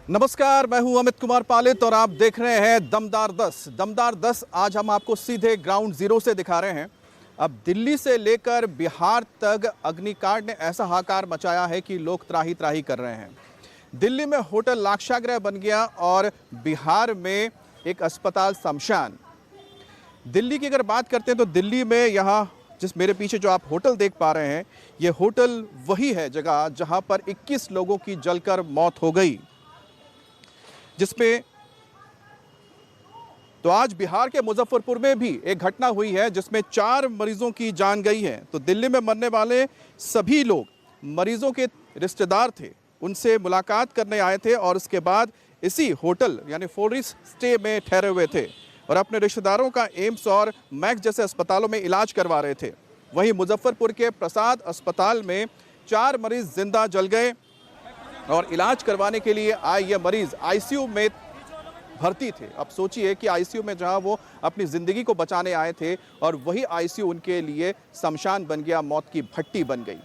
नमस्कार, मैं हूं अमित कुमार पालित और आप देख रहे हैं दमदार 10। दमदार 10 आज हम आपको सीधे ग्राउंड जीरो से दिखा रहे हैं। अब दिल्ली से लेकर बिहार तक अग्निकांड ने ऐसा हाहाकार मचाया है कि लोग त्राही त्राही कर रहे हैं। दिल्ली में होटल लाक्षागृह बन गया और बिहार में एक अस्पताल शमशान। दिल्ली की अगर बात करते हैं तो दिल्ली में यहाँ जिस मेरे पीछे जो आप होटल देख पा रहे हैं, ये होटल वही है जगह जहाँ पर 21 लोगों की जलकर मौत हो गई, जिसमें तो आज बिहार के मुजफ्फरपुर में भी एक घटना हुई है जिसमें 4 मरीजों की जान गई है। तो दिल्ली में मरने वाले सभी लोग मरीजों के रिश्तेदार थे, उनसे मुलाकात करने आए थे और उसके बाद इसी होटल यानी फॉरेस्ट स्टे में ठहरे हुए थे और अपने रिश्तेदारों का एम्स और मैक्स जैसे अस्पतालों में इलाज करवा रहे थे। वहीं मुजफ्फरपुर के प्रसाद अस्पताल में 4 मरीज जिंदा जल गए और इलाज करवाने के लिए आए ये मरीज आईसीयू में भर्ती थे। अब सोचिए कि आईसीयू में जहां वो अपनी ज़िंदगी को बचाने आए थे और वही आईसीयू उनके लिए शमशान बन गया, मौत की भट्टी बन गई।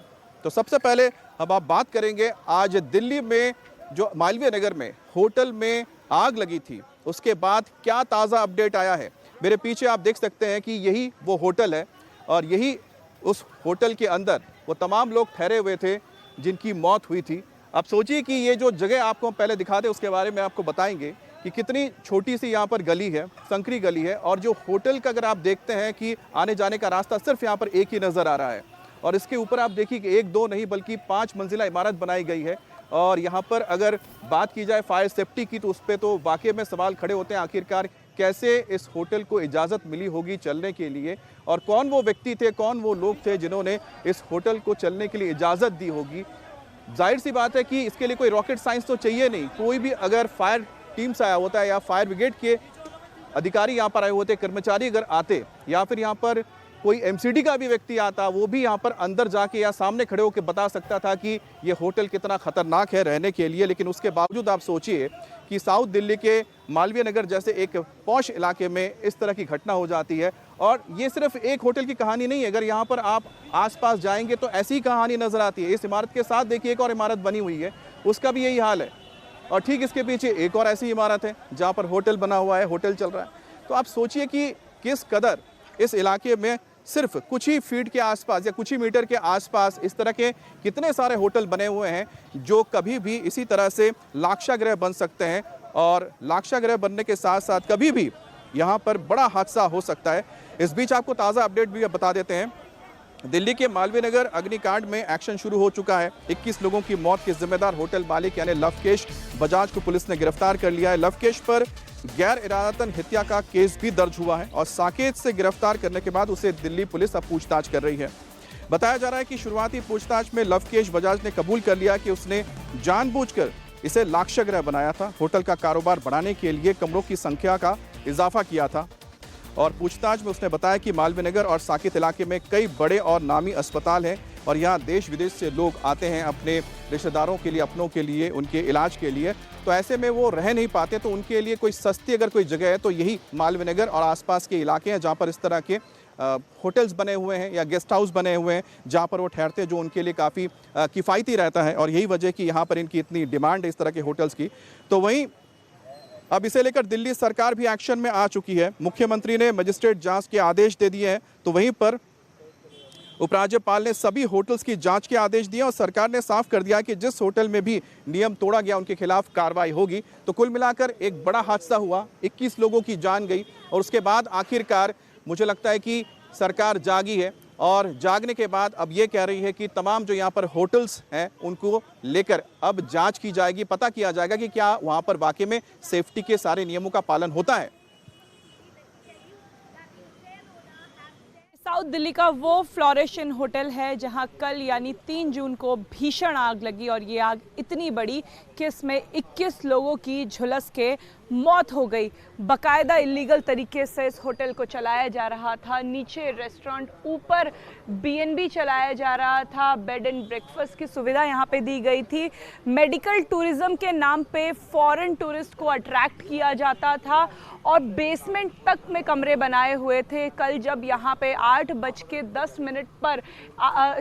तो सबसे पहले अब आप बात करेंगे आज दिल्ली में जो मालवीय नगर में होटल में आग लगी थी, उसके बाद क्या ताज़ा अपडेट आया है। मेरे पीछे आप देख सकते हैं कि यही वो होटल है और यही उस होटल के अंदर वो तमाम लोग ठहरे हुए थे जिनकी मौत हुई थी। अब सोचिए कि ये जो जगह आपको हम पहले दिखा दें, उसके बारे में आपको बताएंगे कि कितनी छोटी सी यहाँ पर गली है, संकरी गली है और जो होटल का अगर आप देखते हैं कि आने जाने का रास्ता सिर्फ यहाँ पर एक ही नज़र आ रहा है और इसके ऊपर आप देखिए कि 1 2 नहीं बल्कि 5 मंजिला इमारत बनाई गई है। और यहाँ पर अगर बात की जाए फायर सेफ्टी की तो उस पर तो वाकई में सवाल खड़े होते हैं, आखिरकार कैसे इस होटल को इजाज़त मिली होगी चलने के लिए और कौन वो व्यक्ति थे, कौन वो लोग थे जिन्होंने इस होटल को चलने के लिए इजाज़त दी होगी। जाहिर सी बात है कि इसके लिए कोई रॉकेट साइंस तो चाहिए नहीं। कोई भी अगर फायर टीम से आया होता है या फायर ब्रिगेड के अधिकारी यहाँ पर आए होते, कर्मचारी अगर आते या फिर यहाँ पर कोई एमसीडी का भी व्यक्ति आता, वो भी यहाँ पर अंदर जाके या सामने खड़े होकर बता सकता था कि ये होटल कितना खतरनाक है रहने के लिए। लेकिन उसके बावजूद आप सोचिए कि साउथ दिल्ली के मालवीय नगर जैसे एक पॉश इलाके में इस तरह की घटना हो जाती है। और ये सिर्फ एक होटल की कहानी नहीं है, अगर यहाँ पर आप आसपास जाएंगे तो ऐसी ही कहानी नजर आती है। इस इमारत के साथ देखिए एक और इमारत बनी हुई है, उसका भी यही हाल है और ठीक इसके पीछे एक और ऐसी इमारत है जहाँ पर होटल बना हुआ है, होटल चल रहा है। तो आप सोचिए कि किस कदर इस इलाके में सिर्फ कुछ ही फीट के आसपास या कुछ ही मीटर के आसपास इस तरह के कितने सारे होटल बने हुए हैं जो कभी भी इसी तरह से लाक्षागृह बन सकते हैं और लाक्षागृह बनने के साथ साथ कभी भी यहाँ पर बड़ा हादसा हो सकता है। इस बीच आपको ताज़ा अपडेट भी बता देते हैं। दिल्ली के मालवीय नगर अग्निकांड में एक्शन शुरू हो चुका है। 21 लोगों की मौत के जिम्मेदार होटल मालिक यानी लवकेश बजाज को पुलिस ने गिरफ्तार कर लिया है। लवकेश पर गैर इरादतन हत्या का केस भी दर्ज हुआ है और साकेत से गिरफ्तार करने के बाद उसे दिल्ली पुलिस अब पूछताछ कर रही है। बताया जा रहा है कि शुरुआती पूछताछ में लवकेश बजाज ने कबूल कर लिया कि उसने जानबूझकर इसे लाक्षागृह बनाया था, होटल का कारोबार बढ़ाने के लिए कमरों की संख्या का इजाफा किया था। और पूछताछ में उसने बताया कि मालवीय नगर और साकेत इलाके में कई बड़े और नामी अस्पताल हैं और यहाँ देश विदेश से लोग आते हैं अपने रिश्तेदारों के लिए, अपनों के लिए, उनके इलाज के लिए। तो ऐसे में वो रह नहीं पाते, तो उनके लिए कोई सस्ती अगर कोई जगह है तो यही मालवीय नगर और आसपास के इलाके हैं जहाँ पर इस तरह के होटल्स बने हुए हैं या गेस्ट हाउस बने हुए हैं जहाँ पर वो ठहरते हैं, जो उनके लिए काफ़ी किफ़ायती रहता है और यही वजह कि यहाँ पर इनकी इतनी डिमांड है इस तरह के होटल्स की। तो वहीं अब इसे लेकर दिल्ली सरकार भी एक्शन में आ चुकी है। मुख्यमंत्री ने मजिस्ट्रेट जांच के आदेश दे दिए हैं, तो वहीं पर उपराज्यपाल ने सभी होटल्स की जांच के आदेश दिए और सरकार ने साफ कर दिया कि जिस होटल में भी नियम तोड़ा गया उनके खिलाफ कार्रवाई होगी। तो कुल मिलाकर एक बड़ा हादसा हुआ, 21 लोगों की जान गई और उसके बाद आखिरकार मुझे लगता है कि सरकार जागी है और जागने के बाद अब ये कह रही है कि तमाम जो यहाँ पर होटल्स हैं उनको लेकर अब जांच की जाएगी, पता किया जाएगा कि क्या वहाँ पर वाकई में सेफ्टी के सारे नियमों का पालन होता है। साउथ दिल्ली का वो फ्लोरेशन होटल है जहां कल यानी 3 जून को भीषण आग लगी और ये आग इतनी बड़ी कि इसमें 21 लोगों की झुलस के मौत हो गई। बाकायदा इलीगल तरीके से इस होटल को चलाया जा रहा था, नीचे रेस्टोरेंट, ऊपर बीएनबी चलाया जा रहा था, बेड एंड ब्रेकफास्ट की सुविधा यहाँ पे दी गई थी। मेडिकल टूरिज्म के नाम पे फॉरेन टूरिस्ट को अट्रैक्ट किया जाता था और बेसमेंट तक में कमरे बनाए हुए थे। कल जब यहाँ पे 8:10 पर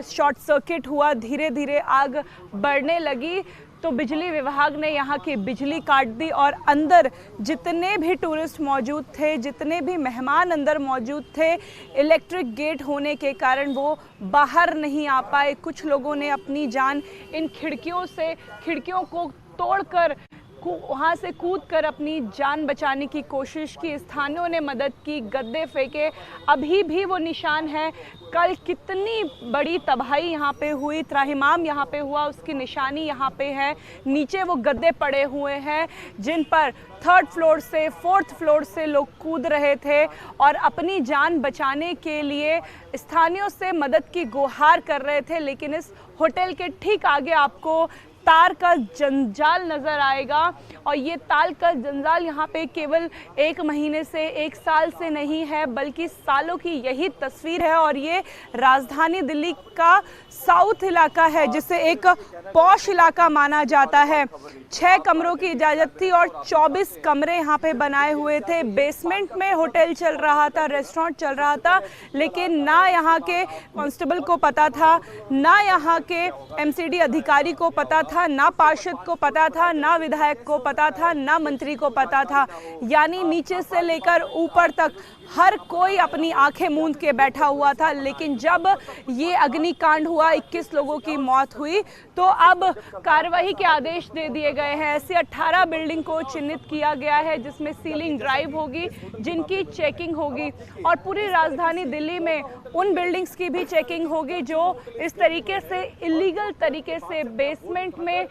शॉर्ट सर्किट हुआ, धीरे धीरे आग बढ़ने लगी तो बिजली विभाग ने यहाँ की बिजली काट दी और अंदर जितने भी टूरिस्ट मौजूद थे, जितने भी मेहमान अंदर मौजूद थे, इलेक्ट्रिक गेट होने के कारण वो बाहर नहीं आ पाए। कुछ लोगों ने अपनी जान इन खिड़कियों को तोड़कर वहाँ से कूदकर अपनी जान बचाने की कोशिश की। स्थानीयों ने मदद की, गद्दे फेंके, अभी भी वो निशान है। कल कितनी बड़ी तबाही यहाँ पे हुई, त्राहिमाम यहाँ पे हुआ, उसकी निशानी यहाँ पे है। नीचे वो गद्दे पड़े हुए हैं जिन पर 3rd फ्लोर से 4th फ्लोर से लोग कूद रहे थे और अपनी जान बचाने के लिए स्थानीयों से मदद की गुहार कर रहे थे। लेकिन इस होटल के ठीक आगे आपको तार का जंजाल नज़र आएगा और ये तार का जंजाल यहाँ पे केवल 1 महीने से 1 साल से नहीं है, बल्कि सालों की यही तस्वीर है। और ये राजधानी दिल्ली का साउथ इलाका है, जिसे एक पॉश इलाका माना जाता है। 6 कमरों की इजाज़त थी और 24 कमरे यहाँ पे बनाए हुए थे। बेसमेंट में होटल चल रहा था, रेस्टोरेंट चल रहा था, लेकिन ना यहाँ के कांस्टेबल को पता था, ना यहाँ के एमसीडी अधिकारी को पता था, ना पार्षद को पता था, ना विधायक को पता था, ना मंत्री को पता था। यानी नीचे से लेकर ऊपर तक हर कोई अपनी आंखें मूंद के बैठा हुआ था। लेकिन जब ये अग्निकांड हुआ, 21 लोगों की मौत हुई, तो अब कार्रवाई के आदेश दे दिए गए हैं। ऐसे 18 बिल्डिंग को चिन्हित किया गया है जिसमें सीलिंग ड्राइव होगी, जिनकी चेकिंग होगी और पूरी राजधानी दिल्ली में उन बिल्डिंग्स की भी चेकिंग होगी जो इस तरीके से इलीगल तरीके से बेसमेंट में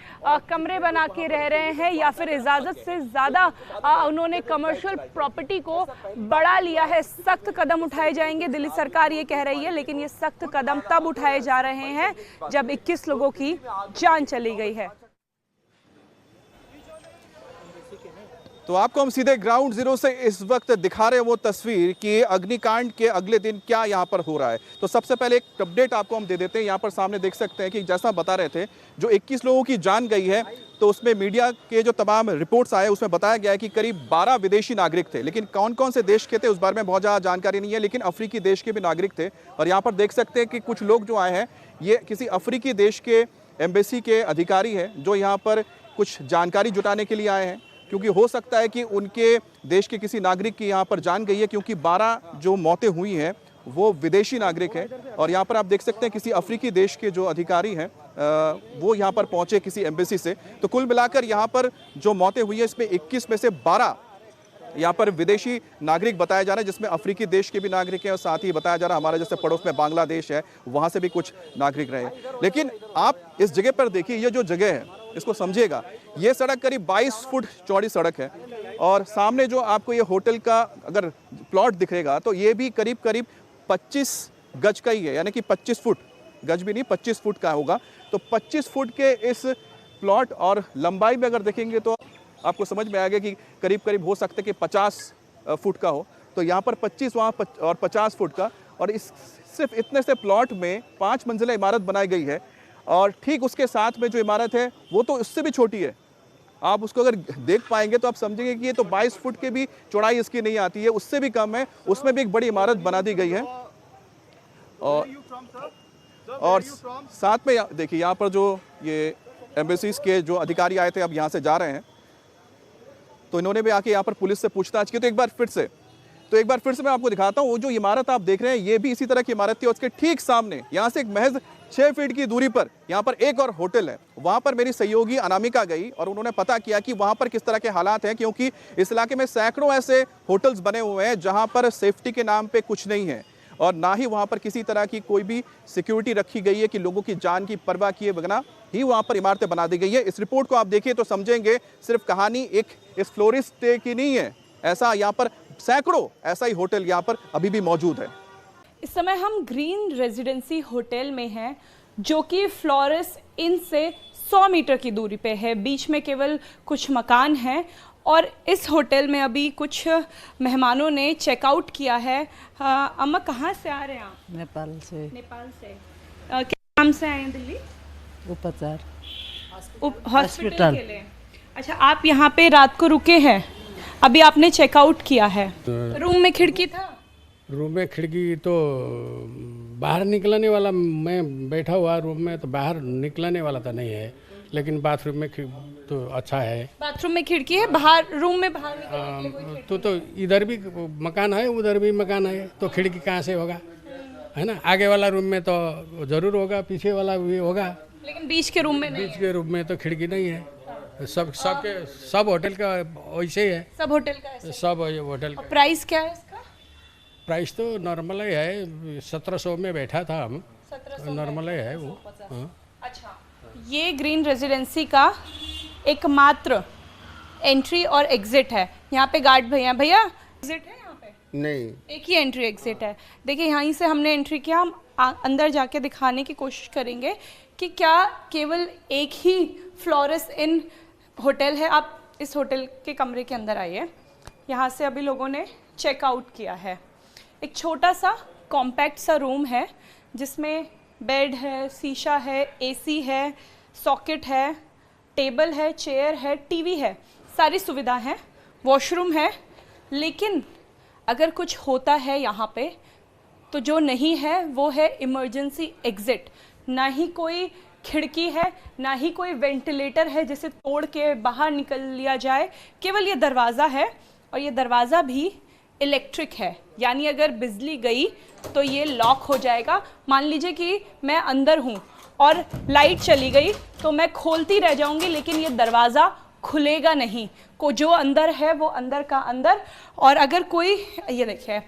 कमरे बना के रह रहे हैं या फिर इजाज़त से ज़्यादा उन्होंने कमर्शियल प्रॉपर्टी को बढ़ा लिया है। सख्त कदम उठाए जाएंगे, दिल्ली सरकार ये कह रही है, लेकिन ये सख्त कदम तब उठाए जा रहे हैं जब 21 लोगों की जान चली गई है। तो आपको हम सीधे ग्राउंड जीरो से इस वक्त दिखा रहे हैं वो तस्वीर कि अग्निकांड के अगले दिन क्या यहाँ पर हो रहा है। तो सबसे पहले एक अपडेट आपको हम दे देते हैं। यहाँ पर सामने देख सकते हैं कि जैसा बता रहे थे, जो 21 लोगों की जान गई है, तो उसमें मीडिया के जो तमाम रिपोर्ट्स आए उसमें बताया गया है कि करीब 12 विदेशी नागरिक थे। लेकिन कौन कौन से देश के थे उस बारे में बहुत ज़्यादा जानकारी नहीं है, लेकिन अफ्रीकी देश के भी नागरिक थे। और यहाँ पर देख सकते हैं कि कुछ लोग जो आए हैं ये किसी अफ्रीकी देश के एम्बेसी के अधिकारी हैं, जो यहाँ पर कुछ जानकारी जुटाने के लिए आए हैं, क्योंकि हो सकता है कि उनके देश के किसी नागरिक की यहाँ पर जान गई है, क्योंकि 12 जो मौतें हुई हैं वो विदेशी नागरिक हैं। और यहाँ पर आप देख सकते हैं किसी अफ्रीकी देश के जो अधिकारी हैं वो यहाँ पर पहुँचे किसी एम्बेसी से। तो कुल मिलाकर यहाँ पर जो मौतें हुई है इसमें 21 में से 12 यहाँ पर विदेशी नागरिक बताया जा रहा है, जिसमें अफ्रीकी देश के भी नागरिक हैं और साथ ही बताया जा रहा है हमारे जैसे पड़ोस में बांग्लादेश है, वहाँ से भी कुछ नागरिक रहे। लेकिन आप इस जगह पर देखिए, ये जो जगह है इसको समझिएगा। ये सड़क करीब 22 फुट चौड़ी सड़क है और सामने जो आपको ये होटल का अगर प्लॉट दिखेगा तो ये भी करीब 25 गज का ही है, यानी कि 25 फुट, गज भी नहीं 25 फुट का होगा। तो 25 फुट के इस प्लॉट और लंबाई में अगर देखेंगे तो आपको समझ में आएगा कि करीब हो सकता है कि 50 फुट का हो। तो यहाँ पर 25 वहाँ और 50 फुट का, और इस सिर्फ इतने से प्लॉट में 5 मंजिला इमारत बनाई गई है। और ठीक उसके साथ में जो इमारत है वो तो उससे भी छोटी है। आप उसको अगर देख पाएंगे तो आप समझेंगे कि ये तो 22 फुट के भी चौड़ाई इसकी नहीं आती है, उससे भी कम है। उसमें भी एक बड़ी इमारत बना दी गई है। और साथ में देखिए यहाँ पर जो ये एम्बेसीज के जो अधिकारी आए थे अब यहाँ से जा रहे हैं, तो इन्होंने भी आके यहाँ पर पुलिस से पूछताछ की। तो एक बार फिर से मैं आपको दिखाता हूँ। वो जो इमारत आप देख रहे हैं ये भी इसी तरह की इमारत थी और उसके ठीक सामने यहाँ से एक महज 6 फीट की दूरी पर यहाँ पर एक और होटल है। वहाँ पर मेरी सहयोगी अनामिका गई और उन्होंने पता किया कि वहाँ पर किस तरह के हालात हैं, क्योंकि इस इलाके में सैकड़ों ऐसे होटल्स बने हुए हैं जहाँ पर सेफ्टी के नाम पे कुछ नहीं है और ना ही वहाँ पर किसी तरह की कोई भी सिक्योरिटी रखी गई है कि लोगों की जान की परवाह किए बगैर ही वहाँ पर इमारतें बना दी गई है। इस रिपोर्ट को आप देखिए तो समझेंगे सिर्फ कहानी एक इस फ्लोरिस्ट की नहीं है, ऐसा यहाँ पर सैकड़ों ऐसा ही होटल यहाँ पर अभी भी मौजूद है। इस समय हम ग्रीन रेजिडेंसी होटल में हैं, जो कि फ्लोरेस इन से 100 मीटर की दूरी पे है। बीच में केवल कुछ मकान हैं और इस होटल में अभी कुछ मेहमानों ने चेकआउट किया है। अम्मा कहाँ से आ रहे हैं आप? नेपाल से। क्या नाम से आए हैं दिल्ली? उपचार हॉस्पिटल के लिए। अच्छा, आप यहाँ पे रात को रुके हैं, अभी आपने चेकआउट किया है। रूम में खिड़की था? रूम में खिड़की तो बाहर निकलने वाला, मैं बैठा हुआ रूम में तो बाहर निकलने वाला तो नहीं है, लेकिन बाथरूम में तो अच्छा है। बाथरूम में खिड़की है, बाहर रूम में बाहर निकलने के लिए कोई खिड़की? तो इधर भी मकान है, उधर भी मकान है, तो खिड़की कहाँ से होगा, है ना। आगे वाला रूम में तो जरूर होगा, पीछे वाला भी होगा, लेकिन बीच के रूम में नहीं बीच के रूम में तो खिड़की नहीं है। सब होटल का वैसे ही है, सब होटल का ऐसे। सब होटल का। और प्राइस क्या है इसका? प्राइस तो नॉर्मल ही है, 1700 में बैठा था हम, 1700 नॉर्मल ही है वो। हाँ। अच्छा, ये ग्रीन रेजिडेंसी का एकमात्र एंट्री और एग्जिट है। यहाँ पे गार्ड भैया एग्जिट है यहाँ पे? नहीं, एक ही एंट्री एग्जिट है। देखिए यहीं से हमने एंट्री किया, हम अंदर जाके दिखाने की कोशिश करेंगे कि क्या केवल एक ही फ्लोरेस इन होटल है। आप इस होटल के कमरे के अंदर आइए। यहाँ से अभी लोगों ने चेकआउट किया है। एक छोटा सा कॉम्पैक्ट सा रूम है जिसमें बेड है, शीशा है, एसी है, सॉकेट है, टेबल है, चेयर है, टीवी है, सारी सुविधा है, वॉशरूम है। लेकिन अगर कुछ होता है यहाँ पे तो जो नहीं है वो है इमरजेंसी एग्जिट। ना ही कोई खिड़की है, ना ही कोई वेंटिलेटर है जिसे तोड़ के बाहर निकल लिया जाए। केवल ये दरवाज़ा है और ये दरवाज़ा भी इलेक्ट्रिक है, यानी अगर बिजली गई तो ये लॉक हो जाएगा। मान लीजिए कि मैं अंदर हूँ और लाइट चली गई तो मैं खोलती रह जाऊँगी, लेकिन ये दरवाज़ा खुलेगा नहीं। को जो अंदर है वो अंदर का अंदर। और अगर कोई, ये देखिए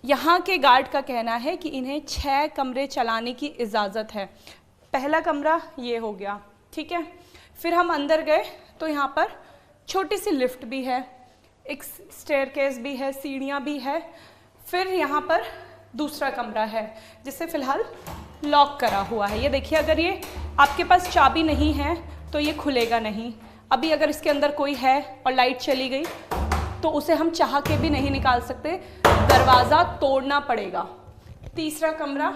यहाँ के गार्ड का कहना है कि इन्हें 6 कमरे चलाने की इजाज़त है। पहला कमरा ये हो गया, ठीक है। फिर हम अंदर गए तो यहाँ पर छोटी सी लिफ्ट भी है, एक स्टेयरकेस भी है, सीढ़ियाँ भी है। फिर यहाँ पर दूसरा कमरा है जिसे फ़िलहाल लॉक करा हुआ है। ये देखिए, अगर ये आपके पास चाबी नहीं है तो ये खुलेगा नहीं। अभी अगर इसके अंदर कोई है और लाइट चली गई तो उसे हम चाह के भी नहीं निकाल सकते, दरवाज़ा तोड़ना पड़ेगा। तीसरा कमरा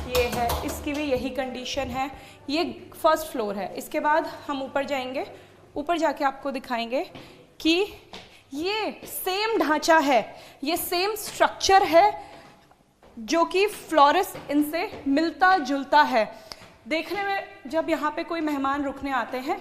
ये है, इसकी भी यही कंडीशन है। ये फर्स्ट फ्लोर है। इसके बाद हम ऊपर जाएंगे, ऊपर जाके आपको दिखाएंगे कि ये सेम ढांचा है, ये सेम स्ट्रक्चर है जो कि फ्लोरेस इनसे मिलता जुलता है। देखने में जब यहाँ पे कोई मेहमान रुकने आते हैं,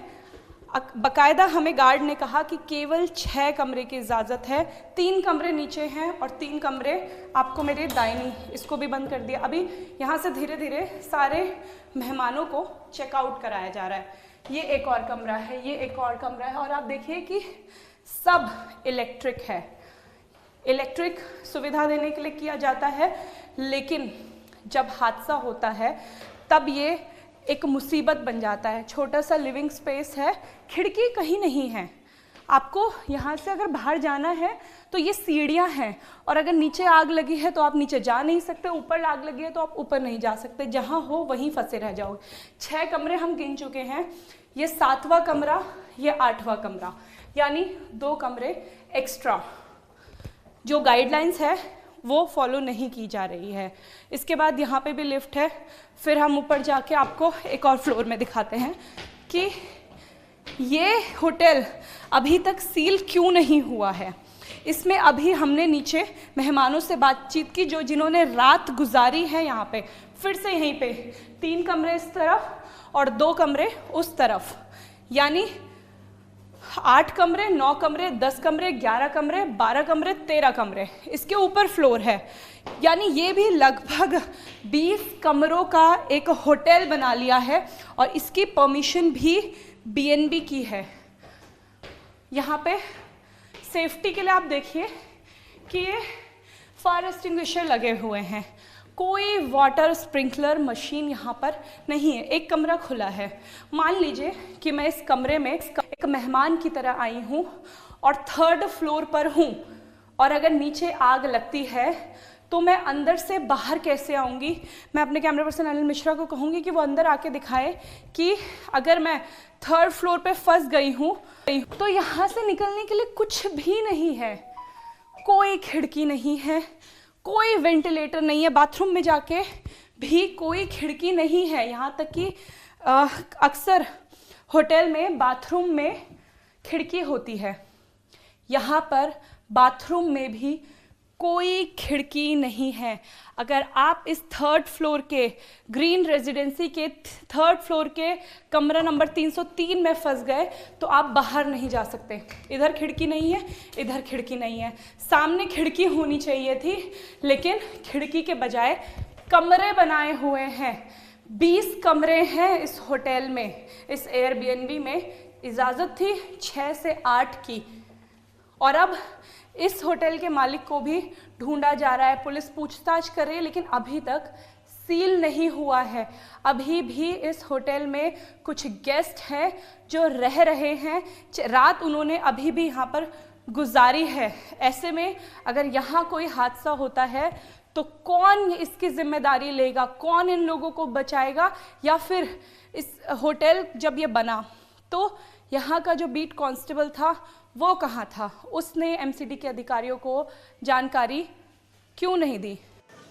बाकायदा हमें गार्ड ने कहा कि केवल 6 कमरे की इजाज़त है। 3 कमरे नीचे हैं और 3 कमरे आपको मेरे दाहिनी, इसको भी बंद कर दिया। अभी यहाँ से धीरे धीरे सारे मेहमानों को चेकआउट कराया जा रहा है। ये एक और कमरा है, ये एक और कमरा है, और आप देखिए कि सब इलेक्ट्रिक है। इलेक्ट्रिक सुविधा देने के लिए किया जाता है, लेकिन जब हादसा होता है तब ये एक मुसीबत बन जाता है। छोटा सा लिविंग स्पेस है, खिड़की कहीं नहीं है। आपको यहाँ से अगर बाहर जाना है तो ये सीढ़ियाँ हैं, और अगर नीचे आग लगी है तो आप नीचे जा नहीं सकते, ऊपर आग लगी है तो आप ऊपर नहीं जा सकते। जहाँ हो वहीं फंसे रह जाओगे। 6 कमरे हम गिन चुके हैं, ये 7वां कमरा, ये 8वां कमरा, यानी 2 कमरे एक्स्ट्रा। जो गाइडलाइंस है वो फॉलो नहीं की जा रही है। इसके बाद यहाँ पे भी लिफ्ट है। फिर हम ऊपर जाके आपको एक और फ्लोर में दिखाते हैं कि ये होटल अभी तक सील क्यों नहीं हुआ है। इसमें अभी हमने नीचे मेहमानों से बातचीत की जिन्होंने रात गुजारी है यहाँ पे। फिर से यहीं पे 3 कमरे इस तरफ और 2 कमरे उस तरफ, यानी 8 कमरे, 9 कमरे, 10 कमरे, 11 कमरे, 12 कमरे, 13 कमरे, इसके ऊपर फ्लोर है। यानी ये भी लगभग 20 कमरों का एक होटल बना लिया है, और इसकी परमिशन भी बीएनबी की है। यहाँ पे सेफ्टी के लिए आप देखिए कि ये फायर एक्सटिंग्विशर लगे हुए हैं। कोई वाटर स्प्रिंकलर मशीन यहाँ पर नहीं है। एक कमरा खुला है। मान लीजिए कि मैं इस कमरे में एक मेहमान की तरह आई हूँ और 3rd फ्लोर पर हूँ, और अगर नीचे आग लगती है तो मैं अंदर से बाहर कैसे आऊँगी। मैं अपने कैमरा पर्सन अनिल मिश्रा को कहूँगी कि वो अंदर आके दिखाए कि अगर मैं 3rd फ्लोर पे फंस गई हूँ तो यहाँ से निकलने के लिए कुछ भी नहीं है। कोई खिड़की नहीं है, कोई वेंटिलेटर नहीं है, बाथरूम में जाके भी कोई खिड़की नहीं है। यहाँ तक कि अक्सर होटल में बाथरूम में खिड़की होती है, यहाँ पर बाथरूम में भी कोई खिड़की नहीं है। अगर आप इस थर्ड फ्लोर के ग्रीन रेजिडेंसी के थर्ड फ्लोर के कमरा नंबर 303 में फंस गए तो आप बाहर नहीं जा सकते। इधर खिड़की नहीं है, इधर खिड़की नहीं है, सामने खिड़की होनी चाहिए थी, लेकिन खिड़की के बजाय कमरे बनाए हुए हैं। 20 कमरे हैं इस होटल में। इस एयरबीएनबी में इजाज़त थी 6 से 8 की, और अब इस होटल के मालिक को भी ढूंढा जा रहा है। पुलिस पूछताछ कर रही है, लेकिन अभी तक सील नहीं हुआ है। अभी भी इस होटल में कुछ गेस्ट हैं जो रह रहे हैं, रात उन्होंने अभी भी यहाँ पर गुजारी है। ऐसे में अगर यहाँ कोई हादसा होता है तो कौन इसकी जिम्मेदारी लेगा, कौन इन लोगों को बचाएगा? या फिर इस होटल जब ये बना तो यहाँ का जो बीट कांस्टेबल था वो कहाँ था? उसने एमसीडी के अधिकारियों को जानकारी क्यों नहीं दी?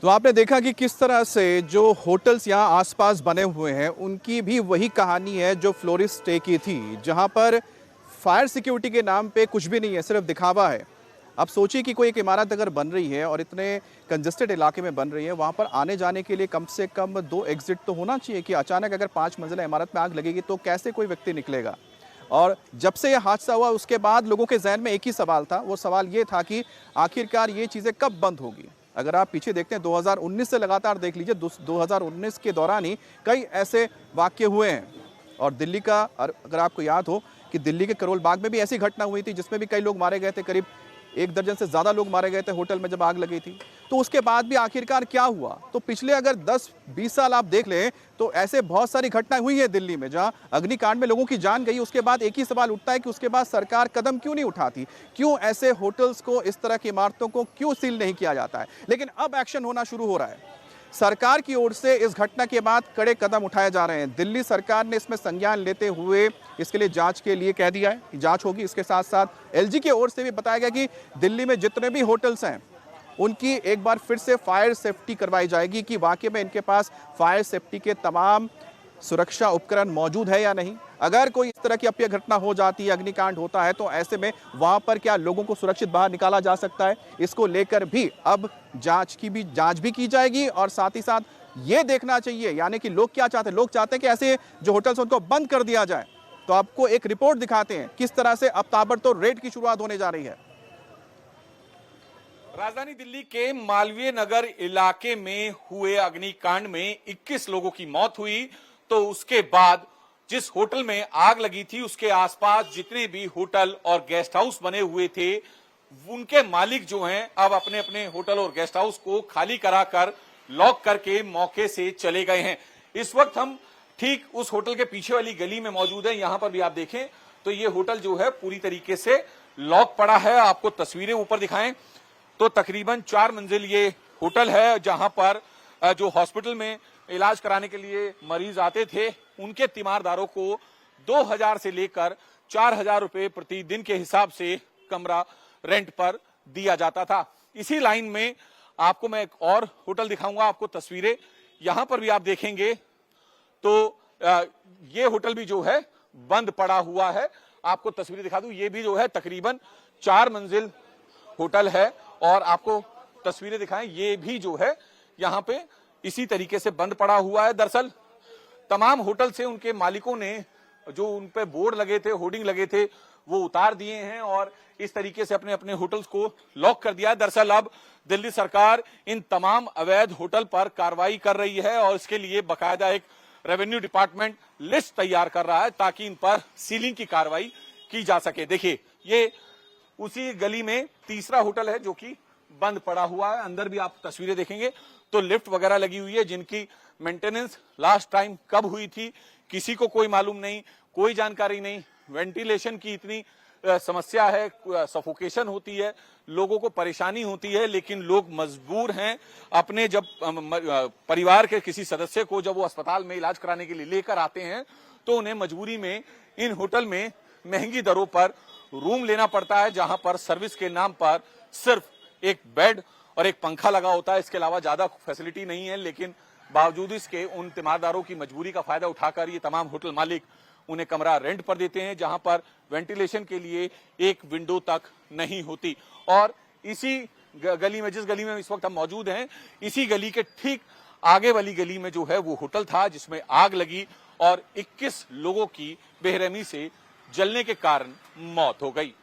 तो आपने देखा कि किस तरह से जो होटल्स यहाँ आसपास बने हुए हैं उनकी भी वही कहानी है जो फ्लोरिस स्टे की थी, जहाँ पर फायर सिक्योरिटी के नाम पे कुछ भी नहीं है, सिर्फ दिखावा है। अब सोचिए कि कोई एक इमारत अगर बन रही है और इतने कंजेस्टेड इलाके में बन रही है, वहाँ पर आने जाने के लिए कम से कम 2 एग्जिट तो होना चाहिए कि अचानक अगर 5 मंजिला इमारत में आग लगेगी तो कैसे कोई व्यक्ति निकलेगा। और जब से यह हादसा हुआ उसके बाद लोगों के जहन में एक ही सवाल था, वो सवाल ये था कि आखिरकार ये चीज़ें कब बंद होगी। अगर आप पीछे देखते हैं 2019 से लगातार देख लीजिए, 2019 के दौरान ही कई ऐसे वाक़ये हुए हैं। और दिल्ली का, अगर आपको याद हो कि दिल्ली के करोल बाग में भी ऐसी घटना हुई थी जिसमें भी कई लोग मारे गए थे, करीब 1 दर्जन से ज़्यादा लोग मारे गए थे होटल में जब आग लगी थी। तो उसके बाद भी आखिरकार क्या हुआ? तो पिछले अगर 10-20 साल आप देख लें तो ऐसे बहुत सारी घटनाएं हुई हैं दिल्ली में जहां अग्निकांड में लोगों की जान गई। उसके बाद एक ही सवाल उठता है कि उसके बाद सरकार कदम क्यों नहीं उठाती, क्यों ऐसे होटल्स को, इस तरह की इमारतों को क्यों सील नहीं किया जाता है। लेकिन अब एक्शन होना शुरू हो रहा है। सरकार की ओर से इस घटना के बाद कड़े कदम उठाए जा रहे हैं। दिल्ली सरकार ने इसमें संज्ञान लेते हुए इसके लिए जांच के लिए कह दिया है कि जांच होगी। इसके साथ साथ एलजी की ओर से भी बताया गया कि दिल्ली में जितने भी होटल्स हैं उनकी एक बार फिर से फायर सेफ्टी करवाई जाएगी कि वाकई में इनके पास फायर सेफ्टी के तमाम सुरक्षा उपकरण मौजूद है या नहीं। अगर कोई इस तरह की अप्रिय घटना हो जाती है, अग्निकांड होता है, तो ऐसे में वहां पर क्या लोगों को सुरक्षित बाहर निकाला जा सकता है, इसको लेकर भी अब जांच भी की जाएगी। और साथ ही साथ ये देखना चाहिए, यानी कि लोग क्या चाहते हैं, लोग चाहते हैं कि ऐसे जो होटल्स उनको बंद कर दिया जाए। तो आपको एक रिपोर्ट दिखाते हैं किस तरह से अब ताबड़तोड़ रेड की शुरुआत होने जा रही है। राजधानी दिल्ली के मालवीय नगर इलाके में हुए अग्निकांड में 21 लोगों की मौत हुई। तो उसके बाद जिस होटल में आग लगी थी उसके आसपास जितने भी होटल और गेस्ट हाउस बने हुए थे, उनके मालिक जो हैं अब अपने अपने होटल और गेस्ट हाउस को खाली कराकर लॉक करके मौके से चले गए हैं। इस वक्त हम ठीक उस होटल के पीछे वाली गली में मौजूद है। यहां पर भी आप देखें तो ये होटल जो है पूरी तरीके से लॉक पड़ा है। आपको तस्वीरें ऊपर दिखाएं तो तकरीबन 4 मंजिल ये होटल है, जहां पर जो हॉस्पिटल में इलाज कराने के लिए मरीज आते थे उनके तीमारदारों को 2000 से लेकर 4000 रुपए प्रतिदिन के हिसाब से कमरा रेंट पर दिया जाता था। इसी लाइन में आपको मैं एक और होटल दिखाऊंगा, आपको तस्वीरें यहां पर भी आप देखेंगे तो ये होटल भी जो है बंद पड़ा हुआ है। आपको तस्वीरें दिखा दूं, ये भी जो है तकरीबन 4 मंजिल होटल है और आपको तस्वीरें दिखाएं, ये भी जो है यहाँ पे इसी तरीके से बंद पड़ा हुआ है। दरअसल तमाम होटल से उनके मालिकों ने जो उन पे बोर्ड लगे थे, होर्डिंग लगे थे, वो उतार दिए हैं और इस तरीके से अपने अपने होटल्स को लॉक कर दिया है। दरअसल अब दिल्ली सरकार इन तमाम अवैध होटल पर कार्रवाई कर रही है और इसके लिए बाकायदा एक रेवेन्यू डिपार्टमेंट लिस्ट तैयार कर रहा है ताकि इन पर सीलिंग की कार्रवाई की जा सके। देखिए ये उसी गली में तीसरा होटल है जो कि बंद पड़ा हुआ है। अंदर भी आप तस्वीरें देखेंगे तो लिफ्ट वगैरह लगी हुई है जिनकी मेंटेनेंस लास्ट टाइम कब हुई थी किसी को कोई मालूम नहीं, कोई जानकारी नहीं। वेंटिलेशन की इतनी समस्या है, सफोकेशन होती है, लोगों को परेशानी होती है, लेकिन लोग मजबूर हैं अपने जब परिवार के किसी सदस्य को जब वो अस्पताल में इलाज कराने के लिए लेकर आते हैं तो उन्हें मजबूरी में इन होटल में महंगी दरों पर रूम लेना पड़ता है, जहां पर सर्विस के नाम पर सिर्फ एक बेड और एक पंखा लगा होता है। इसके अलावा ज्यादा फैसिलिटी नहीं है, लेकिन बावजूद इसके उन तीमारदारों की मजबूरी का फायदा उठाकर ये तमाम होटल मालिक उन्हें कमरा रेंट पर देते हैं, जहां पर वेंटिलेशन के लिए एक विंडो तक नहीं होती। और इसी गली में, जिस गली में इस वक्त हम मौजूद हैं, इसी गली के ठीक आगे वाली गली में जो है वो होटल था जिसमें आग लगी और 21 लोगों की बेरहमी से जलने के कारण मौत हो गई।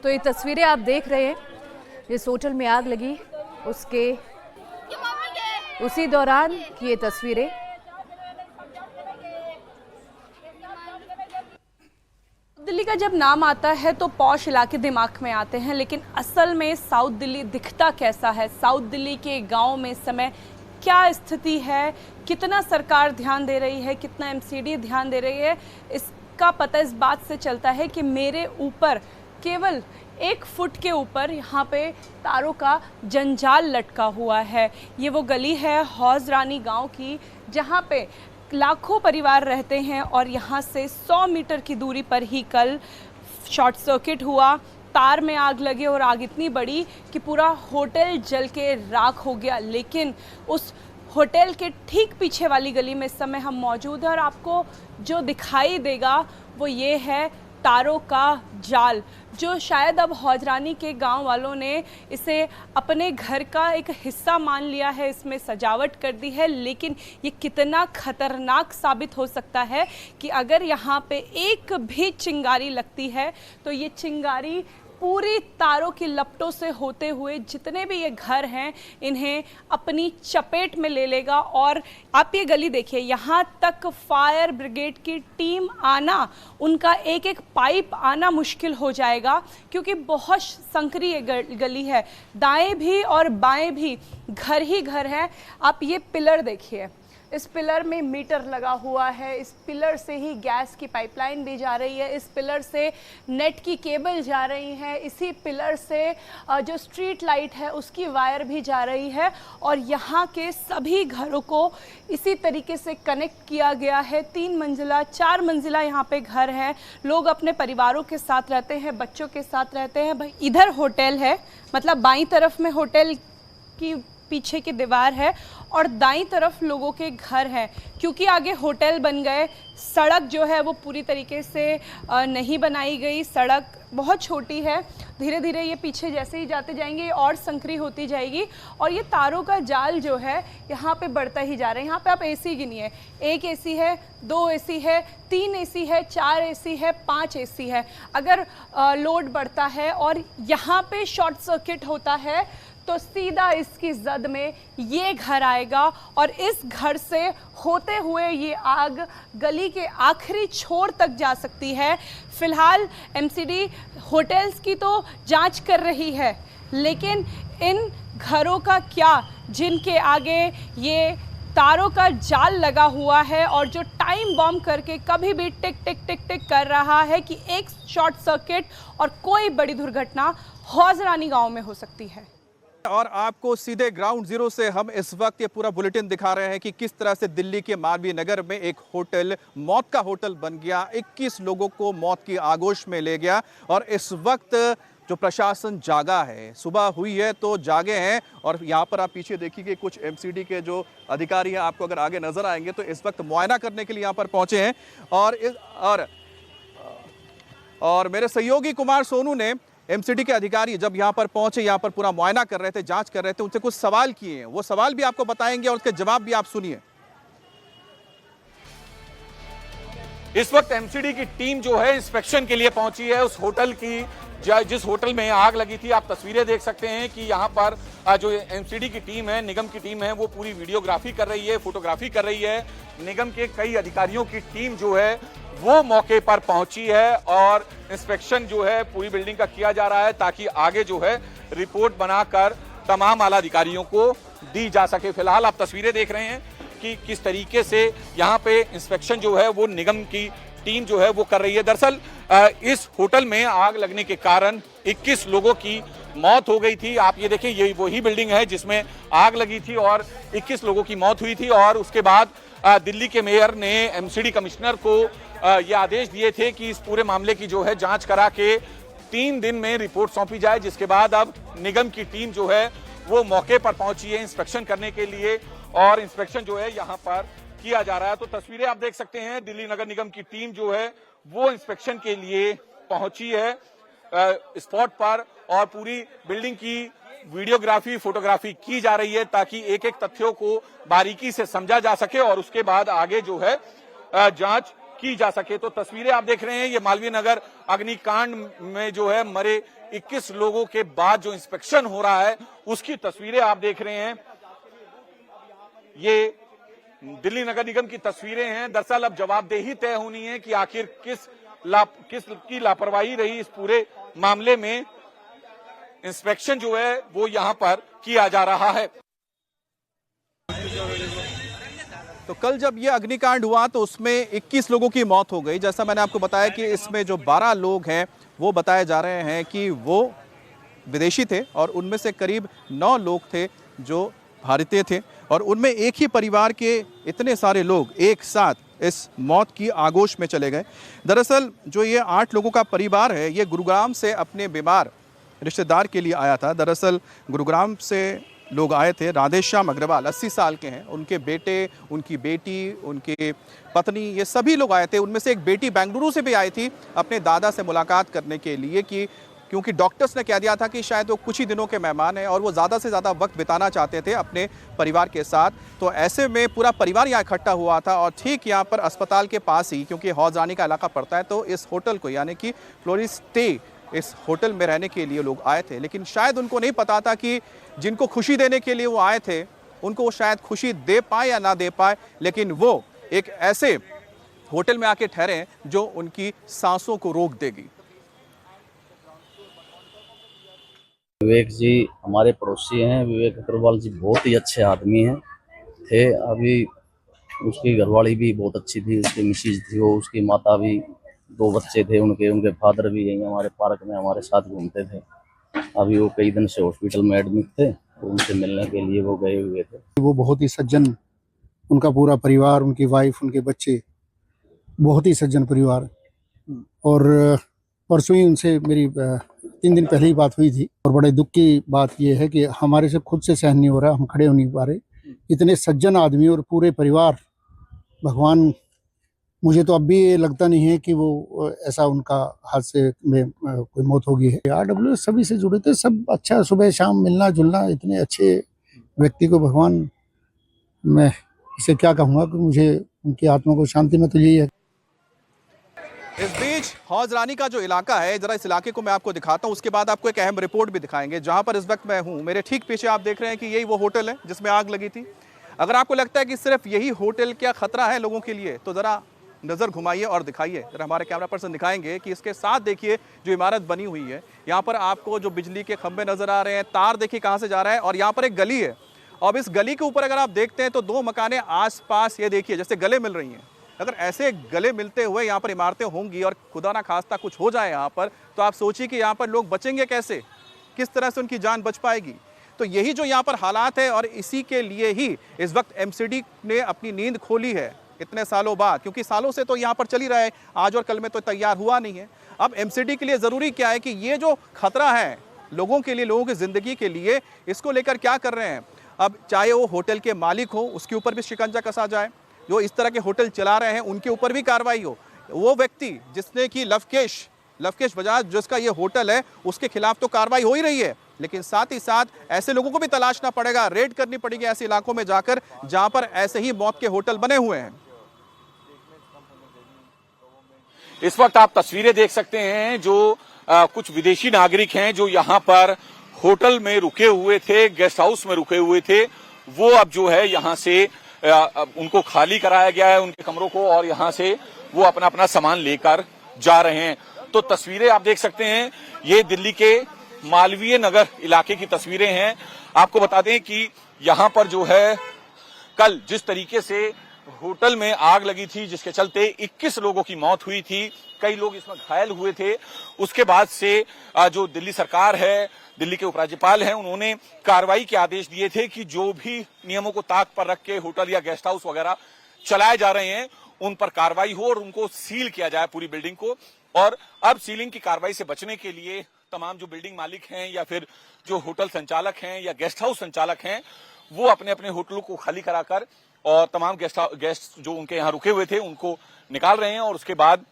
तो ये तस्वीरें आप देख रहे हैं, जिस होटल में आग लगी उसके उसी दौरान की ये तस्वीरें। दिल्ली का जब नाम आता है तो पॉश इलाके दिमाग में आते हैं, लेकिन असल में साउथ दिल्ली दिखता कैसा है? साउथ दिल्ली के गांव में इस समय क्या स्थिति है? कितना सरकार ध्यान दे रही है, कितना एमसीडी ध्यान दे रही है? इसका पता इस बात से चलता है कि मेरे ऊपर केवल 1 फुट के ऊपर यहाँ पे तारों का जंजाल लटका हुआ है। ये वो गली है हौज रानी गाँव की, जहाँ पे लाखों परिवार रहते हैं और यहाँ से 100 मीटर की दूरी पर ही कल शॉर्ट सर्किट हुआ, तार में आग लगी और आग इतनी बड़ी कि पूरा होटल जल के राख हो गया। लेकिन उस होटल के ठीक पीछे वाली गली में इस समय हम मौजूद हैं और आपको जो दिखाई देगा वो ये है तारों का जाल, जो शायद अब हौजरानी के गांव वालों ने इसे अपने घर का एक हिस्सा मान लिया है, इसमें सजावट कर दी है। लेकिन ये कितना खतरनाक साबित हो सकता है कि अगर यहाँ पे एक भी चिंगारी लगती है तो ये चिंगारी पूरी तारों की लपटों से होते हुए जितने भी ये घर हैं इन्हें अपनी चपेट में ले लेगा। और आप ये गली देखिए, यहाँ तक फायर ब्रिगेड की टीम आना, उनका एक एक पाइप आना मुश्किल हो जाएगा क्योंकि बहुत संकरी ये गली है। दाएं भी और बाएं भी घर ही घर हैं। आप ये पिलर देखिए, इस पिलर में मीटर लगा हुआ है, इस पिलर से ही गैस की पाइपलाइन भी जा रही है, इस पिलर से नेट की केबल जा रही है, इसी पिलर से जो स्ट्रीट लाइट है उसकी वायर भी जा रही है और यहाँ के सभी घरों को इसी तरीके से कनेक्ट किया गया है। 3 मंजिला 4 मंजिला यहाँ पे घर है, लोग अपने परिवारों के साथ रहते हैं, बच्चों के साथ रहते हैं। भाई इधर होटल है, मतलब बाईं तरफ में होटल की पीछे की दीवार है और दाईं तरफ लोगों के घर हैं। क्योंकि आगे होटल बन गए, सड़क जो है वो पूरी तरीके से नहीं बनाई गई, सड़क बहुत छोटी है। धीरे धीरे ये पीछे जैसे ही जाते जाएंगे और संकरी होती जाएगी और ये तारों का जाल जो है यहाँ पे बढ़ता ही जा रहा है। यहाँ पे आप एसी गिनिए, 1 एसी है, 2 एसी है, 3 एसी है, 4 एसी है, 5 एसी है। अगर लोड बढ़ता है और यहाँ पे शॉर्ट सर्किट होता है तो सीधा इसकी जद में ये घर आएगा और इस घर से होते हुए ये आग गली के आखिरी छोर तक जा सकती है। फिलहाल एमसीडी होटल्स की तो जांच कर रही है, लेकिन इन घरों का क्या जिनके आगे ये तारों का जाल लगा हुआ है और जो टाइम बॉम्ब करके कभी भी टिक टिक टिक टिक कर रहा है कि एक शॉर्ट सर्किट और कोई बड़ी दुर्घटना हौजरानी गांव में हो सकती है। और आपको सीधे ग्राउंड जीरो से हम इस वक्त ये पूरा बुलेटिन दिखा रहे हैं कि किस तरह से दिल्ली के मालवीय नगर में एक होटल मौत का होटल बन गया, 21 लोगों को मौत की आगोश में ले गया। और इस वक्त जो प्रशासन जागा है, सुबह हुई है तो जागे हैं। और यहाँ पर आप पीछे देखिए कि कुछ एमसीडी के जो अधिकारी हैं, आपको अगर आगे नजर आएंगे तो इस वक्त मुआयना करने के लिए यहाँ पर पहुंचे हैं। और मेरे सहयोगी कुमार सोनू ने एमसीडी के अधिकारी जब यहाँ पर पहुंचे, यहाँ पर पूरा मुआयना कर रहे थे, जांच कर रहे थे, उनसे कुछ सवाल किए हैं। वो सवाल भी आपको बताएंगे और उसके जवाब भी आप सुनिए। इस वक्त एमसीडी की टीम जो है इंस्पेक्शन के लिए पहुंची है उस होटल की, जिस होटल में आग लगी थी। आप तस्वीरें देख सकते हैं कि यहाँ पर जो एमसीडी की टीम है, निगम की टीम है, वो पूरी वीडियोग्राफी कर रही है, फोटोग्राफी कर रही है। निगम के कई अधिकारियों की टीम जो है वो मौके पर पहुंची है और इंस्पेक्शन जो है पूरी बिल्डिंग का किया जा रहा है ताकि आगे जो है रिपोर्ट बनाकर तमाम आला अधिकारियों को दी जा सके। फिलहाल आप तस्वीरें देख रहे हैं कि किस तरीके से यहाँ पे इंस्पेक्शन जो है वो निगम की टीम जो है वो कर रही है। दरअसल इस होटल में आग लगने के कारण 21 लोगों की मौत हो गई थी। आप ये देखें, ये वही बिल्डिंग है जिसमें आग लगी थी और 21 लोगों की मौत हुई थी। और उसके बाद दिल्ली के मेयर ने एमसीडी कमिश्नर को ये आदेश दिए थे कि इस पूरे मामले की जो है जांच करा के 3 दिन में रिपोर्ट सौंपी जाए, जिसके बाद अब निगम की टीम जो है वो मौके पर पहुंची है इंस्पेक्शन करने के लिए। और इंस्पेक्शन जो है यहाँ पर किया जा रहा है। तो तस्वीरें आप देख सकते हैं, दिल्ली नगर निगम की टीम जो है वो इंस्पेक्शन के लिए पहुंची है स्पॉट पर और पूरी बिल्डिंग की वीडियोग्राफी फोटोग्राफी की जा रही है ताकि एक एक तथ्यों को बारीकी से समझा जा सके और उसके बाद आगे जो है जांच की जा सके। तो तस्वीरें आप देख रहे हैं, ये मालवीय नगर अग्निकांड में जो है मरे 21 लोगों के बाद जो इंस्पेक्शन हो रहा है उसकी तस्वीरें आप देख रहे हैं। ये दिल्ली नगर निगम की तस्वीरें हैं। दरअसल अब जवाबदेही तय होनी है कि आखिर किसकी लापरवाही रही इस पूरे मामले में। इंस्पेक्शन जो है वो यहां पर किया जा रहा है। तो कल जब ये अग्निकांड हुआ तो उसमें 21 लोगों की मौत हो गई। जैसा मैंने आपको बताया कि इसमें जो 12 लोग हैं वो बताए जा रहे हैं कि वो विदेशी थे और उनमें से करीब 9 लोग थे जो भारतीय थे और उनमें एक ही परिवार के इतने सारे लोग एक साथ इस मौत की आगोश में चले गए। दरअसल जो ये 8 लोगों का परिवार है ये गुरुग्राम से अपने बीमार रिश्तेदार के लिए आया था। दरअसल गुरुग्राम से लोग आए थे। राधेश्याम अग्रवाल 80 साल के हैं, उनके बेटे, उनकी बेटी, उनके पत्नी, ये सभी लोग आए थे। उनमें से एक बेटी बेंगलुरु से भी आई थी अपने दादा से मुलाकात करने के लिए कि क्योंकि डॉक्टर्स ने कह दिया था कि शायद वो कुछ ही दिनों के मेहमान हैं और वो ज़्यादा से ज़्यादा वक्त बिताना चाहते थे अपने परिवार के साथ। तो ऐसे में पूरा परिवार यहाँ इकट्ठा हुआ था और ठीक यहाँ पर अस्पताल के पास ही, क्योंकि हौज रानी का इलाका पड़ता है, तो इस होटल को यानी कि फ्लोरिस्टे इस होटल में रहने के लिए लोग आए थे। लेकिन शायद उनको नहीं पता था कि जिनको खुशी देने के लिए वो आए थे उनको वो शायद खुशी दे पाए या ना दे पाए, लेकिन वो एक ऐसे होटल में आके ठहरे जो उनकी सांसों को रोक देगी। विवेक जी हमारे पड़ोसी हैं। विवेक अग्रवाल जी बहुत ही अच्छे आदमी हैं थे। अभी उसकी घरवाली भी बहुत अच्छी थी, उसकी मिसेज थी वो, उसकी माता भी, 2 बच्चे थे उनके फादर भी यहीं हमारे पार्क में हमारे साथ घूमते थे। अभी वो कई दिन से हॉस्पिटल में एडमिट थे तो उनसे मिलने के लिए वो गए हुए थे। वो बहुत ही सज्जन, उनका पूरा परिवार, उनकी वाइफ, उनके बच्चे, बहुत ही सज्जन परिवार। और परसों ही उनसे मेरी 3 दिन पहले ही बात हुई थी और बड़े दुख की बात यह है कि हमारे से खुद से सहन नहीं हो रहा, हम खड़े हो नहीं पा रहे। इतने सज्जन आदमी और पूरे परिवार, भगवान, मुझे तो अब भी ये लगता नहीं है कि वो ऐसा उनका हादसे में कोई मौत होगी है। RWS सभी से जुड़े थे, सब अच्छा, सुबह शाम मिलना जुलना, इतने अच्छे व्यक्ति को भगवान, मैं इसे क्या कहूँगा कि मुझे उनकी आत्मा को शांति में तो यही है। इस बीच हौज रानी का जो इलाका है, जरा इस इलाके को मैं आपको दिखाता हूँ, उसके बाद आपको एक अहम रिपोर्ट भी दिखाएंगे। जहाँ पर इस वक्त मैं हूँ, मेरे ठीक पीछे आप देख रहे हैं कि यही वो होटल है जिसमें आग लगी थी। अगर आपको लगता है कि सिर्फ यही होटल क्या खतरा है लोगों के लिए, तो जरा नज़र घुमाइए और दिखाइए। जरा हमारे कैमरा पर्सन दिखाएंगे कि इसके साथ देखिए जो इमारत बनी हुई है, यहाँ पर आपको जो बिजली के खंभे नजर आ रहे हैं, तार देखिए कहाँ से जा रहा है, और यहाँ पर एक गली है। अब इस गली के ऊपर अगर आप देखते हैं तो 2 मकानें आसपास ये देखिए जैसे गले मिल रही हैं। अगर ऐसे गले मिलते हुए यहाँ पर इमारतें होंगी और खुदा ना खास्ता कुछ हो जाए यहाँ पर, तो आप सोचिए कि यहाँ पर लोग बचेंगे कैसे, किस तरह से उनकी जान बच पाएगी। तो यही जो यहाँ पर हालात है और इसी के लिए ही इस वक्त MCD ने अपनी नींद खोली है इतने सालों बाद, क्योंकि सालों से तो यहाँ पर चल ही रहा है, आज और कल में तो तैयार हुआ नहीं है। अब MCD के लिए ज़रूरी क्या है कि ये जो खतरा है लोगों के लिए, लोगों की ज़िंदगी के लिए, इसको लेकर क्या कर रहे हैं। अब चाहे वो होटल के मालिक हो, उसके ऊपर भी शिकंजा कसा जाए, जो इस तरह के होटल चला रहे हैं उनके ऊपर भी कार्रवाई हो। वो व्यक्ति जिसने कि लवकेश बजाज जिसका ये होटल है, उसके खिलाफ तो कार्रवाई हो ही रही है, लेकिन साथ ही साथ ऐसे लोगों को भी तलाशना पड़ेगा, रेड करनी पड़ेगी ऐसे इलाकों में जाकर जहां पर ऐसे ही मौत के होटल बने हुए हैं। इस वक्त आप तस्वीरें देख सकते हैं जो कुछ विदेशी नागरिक हैं जो यहाँ पर होटल में रुके हुए थे, गेस्ट हाउस में रुके हुए थे, वो अब जो है यहाँ से उनको खाली कराया गया है उनके कमरों को, और यहाँ से वो अपना अपना सामान लेकर जा रहे हैं। तो तस्वीरें आप देख सकते हैं, ये दिल्ली के मालवीय नगर इलाके की तस्वीरें हैं। आपको बता दें कि यहाँ पर जो है कल जिस तरीके से होटल में आग लगी थी, जिसके चलते 21 लोगों की मौत हुई थी, कई लोग इसमें घायल हुए थे, उसके बाद से जो दिल्ली सरकार है, दिल्ली के उपराज्यपाल हैं, उन्होंने कार्रवाई के आदेश दिए थे कि जो भी नियमों को ताक पर रख के होटल या गेस्ट हाउस वगैरह चलाए जा रहे हैं उन पर कार्रवाई हो और उनको सील किया जाए पूरी बिल्डिंग को। और अब सीलिंग की कार्रवाई से बचने के लिए तमाम जो बिल्डिंग मालिक हैं या फिर जो होटल संचालक हैं या गेस्ट हाउस संचालक हैं, वो अपने अपने होटलों को खाली कराकर और तमाम गेस्ट जो उनके यहाँ रुके हुए थे उनको निकाल रहे हैं और उसके बाद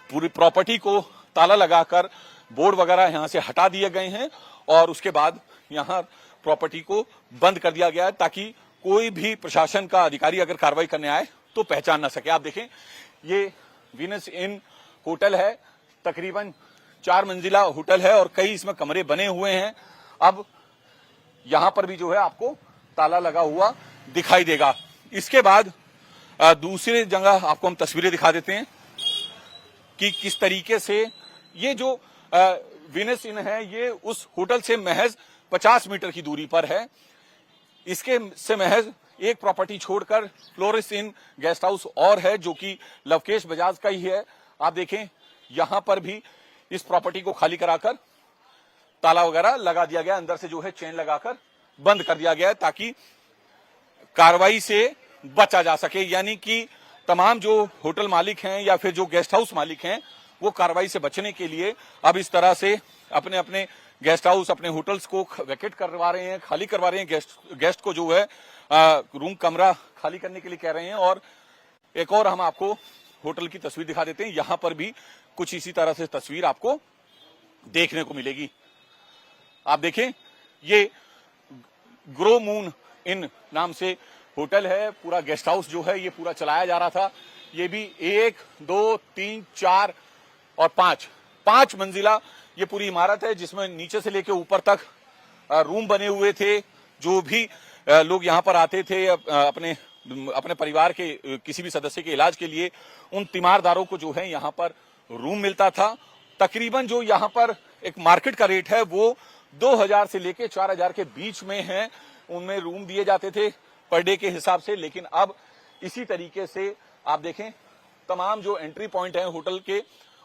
पूरी प्रॉपर्टी को ताला लगाकर बोर्ड वगैरह यहाँ से हटा दिए गए हैं और उसके बाद यहाँ प्रॉपर्टी को बंद कर दिया गया है ताकि कोई भी प्रशासन का अधिकारी अगर कार्रवाई करने आए तो पहचान ना सके। आप देखें, ये वीनस इन होटल है, तकरीबन 4 मंजिला होटल है और कई इसमें कमरे बने हुए हैं। अब यहां पर भी जो है आपको ताला लगा हुआ दिखाई देगा। इसके बाद दूसरी जगह आपको हम तस्वीरें दिखा देते हैं कि किस तरीके से ये जो वीनस इन है ये उस होटल से महज 50 मीटर की दूरी पर है। इसके से महज एक प्रॉपर्टी छोड़कर फ्लोरिस इन गेस्ट हाउस और है जो कि लवकेश बजाज का ही है। आप देखें, यहां पर भी इस प्रॉपर्टी को खाली कराकर ताला वगैरह लगा दिया गया, अंदर से जो है चेन लगाकर बंद कर दिया गया है ताकि कार्रवाई से बचा जा सके। यानी कि तमाम जो होटल मालिक हैं या फिर जो गेस्ट हाउस मालिक हैं वो कार्रवाई से बचने के लिए अब इस तरह से अपने अपने गेस्ट हाउस, अपने होटल्स को वैकेट करवा रहे हैं, खाली करवा रहे हैं। गेस्ट को जो है रूम कमरा खाली करने के लिए कह रहे हैं। और एक और हम आपको होटल की तस्वीर दिखा देते हैं। यहां पर भी कुछ इसी तरह से तस्वीर आपको देखने को मिलेगी। आप देखें, ये ग्रो मून इन नाम से होटल है। पूरा गेस्ट हाउस जो है ये पूरा चलाया जा रहा था। ये भी 1, 2, 3, 4 और 5 मंजिला ये पूरी इमारत है जिसमें नीचे से लेकर ऊपर तक रूम बने हुए थे। जो भी लोग यहाँ पर आते थे अपने परिवार के किसी भी सदस्य के इलाज के लिए, उन तीमारदारों को जो है यहाँ पर रूम मिलता था। तकरीबन जो यहाँ पर एक मार्केट का रेट है वो 2000 से लेके 4000 के बीच में है। उनमें रूम दिए जाते थे पर डे के हिसाब से। लेकिन अब इसी तरीके से आप देखें, तमाम जो एंट्री पॉइंट हैं होटल के,